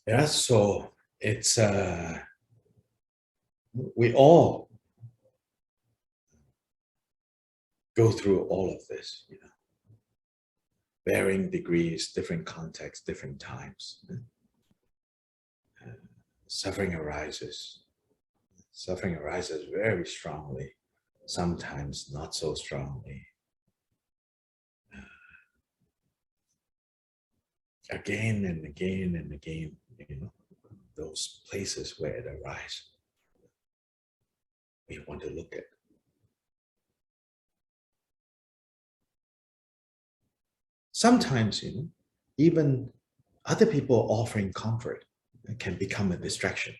Yeah, so it's we all go through all of this, you know, varying degrees, different contexts, different times. Suffering arises. Suffering arises very strongly, sometimes not so strongly. Again and again and again, you know, those places where it arises, we want to look at. Sometimes, you know, even other people offering comfort can become a distraction.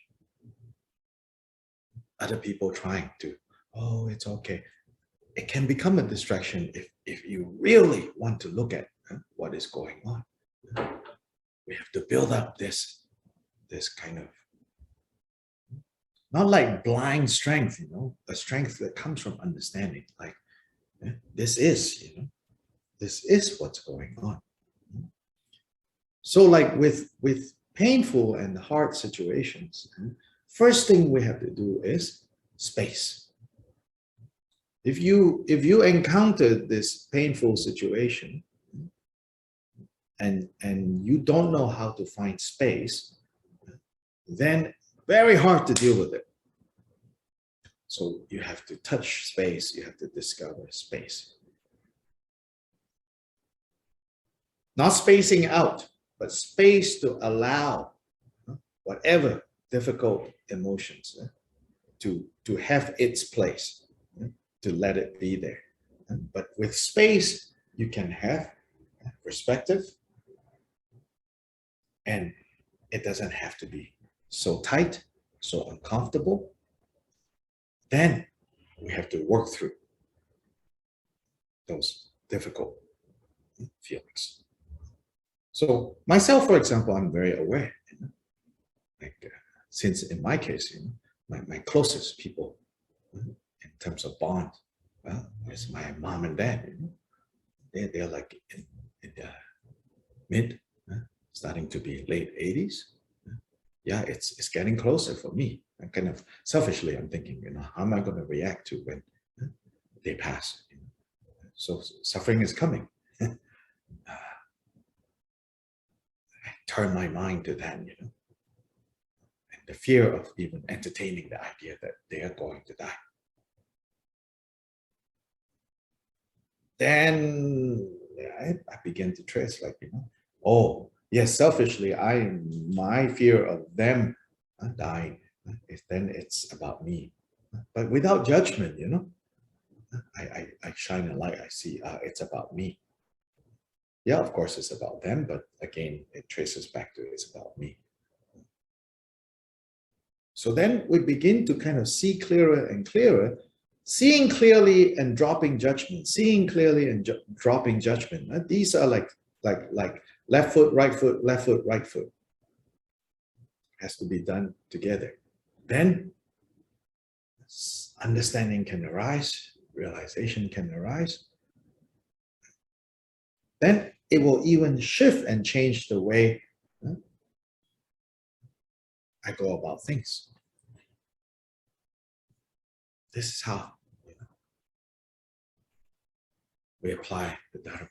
Other people trying to, oh, it's okay. It can become a distraction if you really want to look at what is going on. We have to build up this kind of, not like blind strength, you know, a strength that comes from understanding, like this is, you know, this is what's going on. So like with painful and hard situations, first thing we have to do is space. If you encounter this painful situation and you don't know how to find space, then very hard to deal with it. So you have to touch space, you have to discover space. Not spacing out, but space to allow whatever difficult emotions to have its place, to let it be there. But with space, you can have perspective, and it doesn't have to be so tight, so uncomfortable. Then we have to work through those difficult feelings. So myself, for example, I'm very aware, you know, like since in my case, you know, my closest people in terms of bond, well, is my mom and dad. You know, they're like in the mid, starting to be late 80s. yeah, it's getting closer for me. And kind of selfishly, I'm thinking, how am I going to react to when they pass? So suffering is coming. I turn my mind to that, and the fear of even entertaining the idea that they are going to die. Then I begin to trace, like, oh, yes, selfishly, my fear of them dying, then it's about me. But without judgment, I shine a light, I see it's about me. Yeah, of course it's about them, but again, it traces back to it's about me. So then we begin to kind of see clearer and clearer, seeing clearly and dropping judgment, seeing clearly and dropping judgment. These are like left foot, right foot, left foot, right foot. Has to be done together. Then understanding can arise, realization can arise. Then it will even shift and change the way I go about things. This is how we apply the Dharma.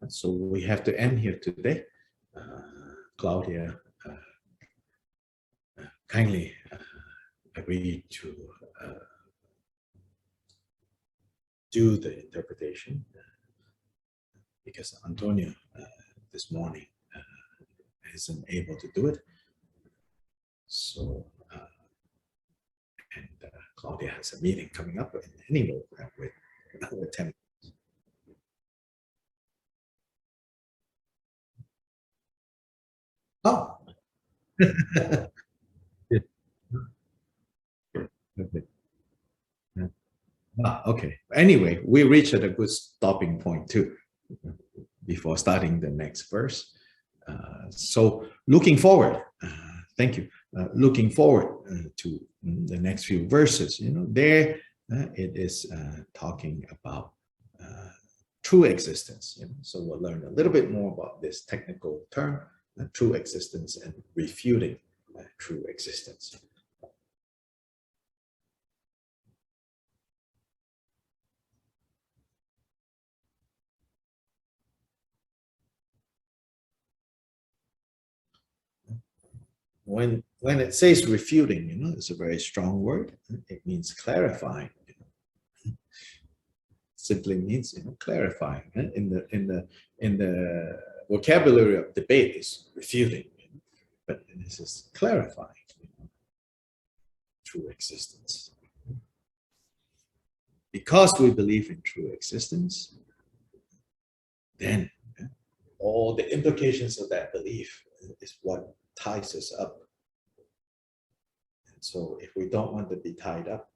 So we have to end here today. Claudia kindly agreed to do the interpretation because Antonio this morning isn't able to do it. So, and Claudia has a meeting coming up anyway with 10. Oh. Okay. Anyway, we reached at a good stopping point too, before starting the next verse. So looking forward, thank you. Looking forward to the next few verses, there it is talking about true existence. So we'll learn a little bit more about this technical term, true existence, and refuting true existence. When it says refuting, it's a very strong word. It means clarifying. Simply means clarifying. In the vocabulary of debate is refuting, but this is clarifying true existence. Because we believe in true existence, then all the implications of that belief is what ties us up. And so if we don't want to be tied up,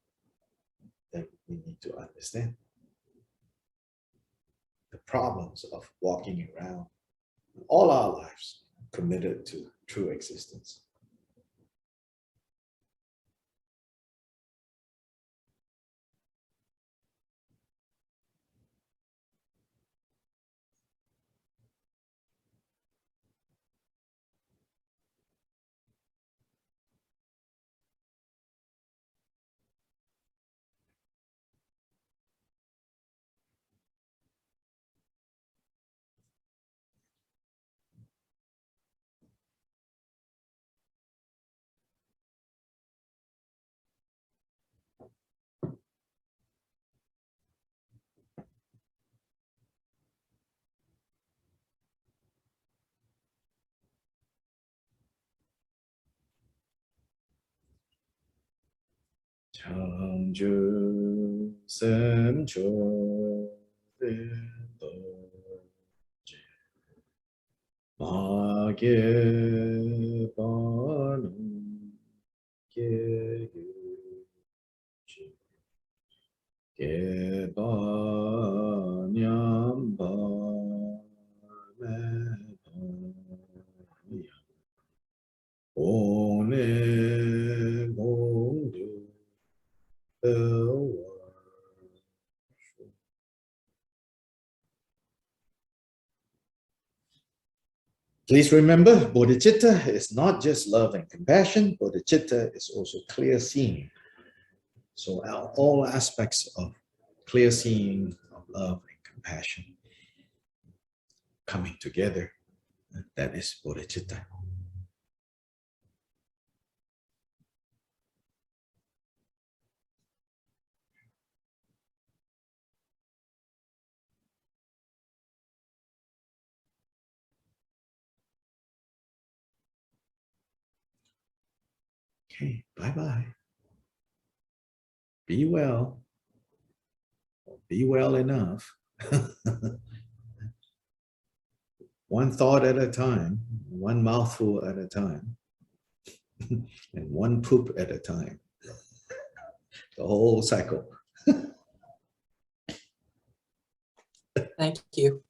then we need to understand the problems of walking around all our lives committed to true existence. Changju sem cho de do je ma ge ba nu ge yu ji ge ba nyam ba me ba ya o ne gong du. Please remember, bodhicitta is not just love and compassion. Bodhicitta is also clear seeing. So all aspects of clear seeing, of love and compassion coming together, that is bodhicitta. Okay, bye-bye. Be well. Be well enough. One thought at a time, one mouthful at a time, and one poop at a time. The whole cycle. Thank you.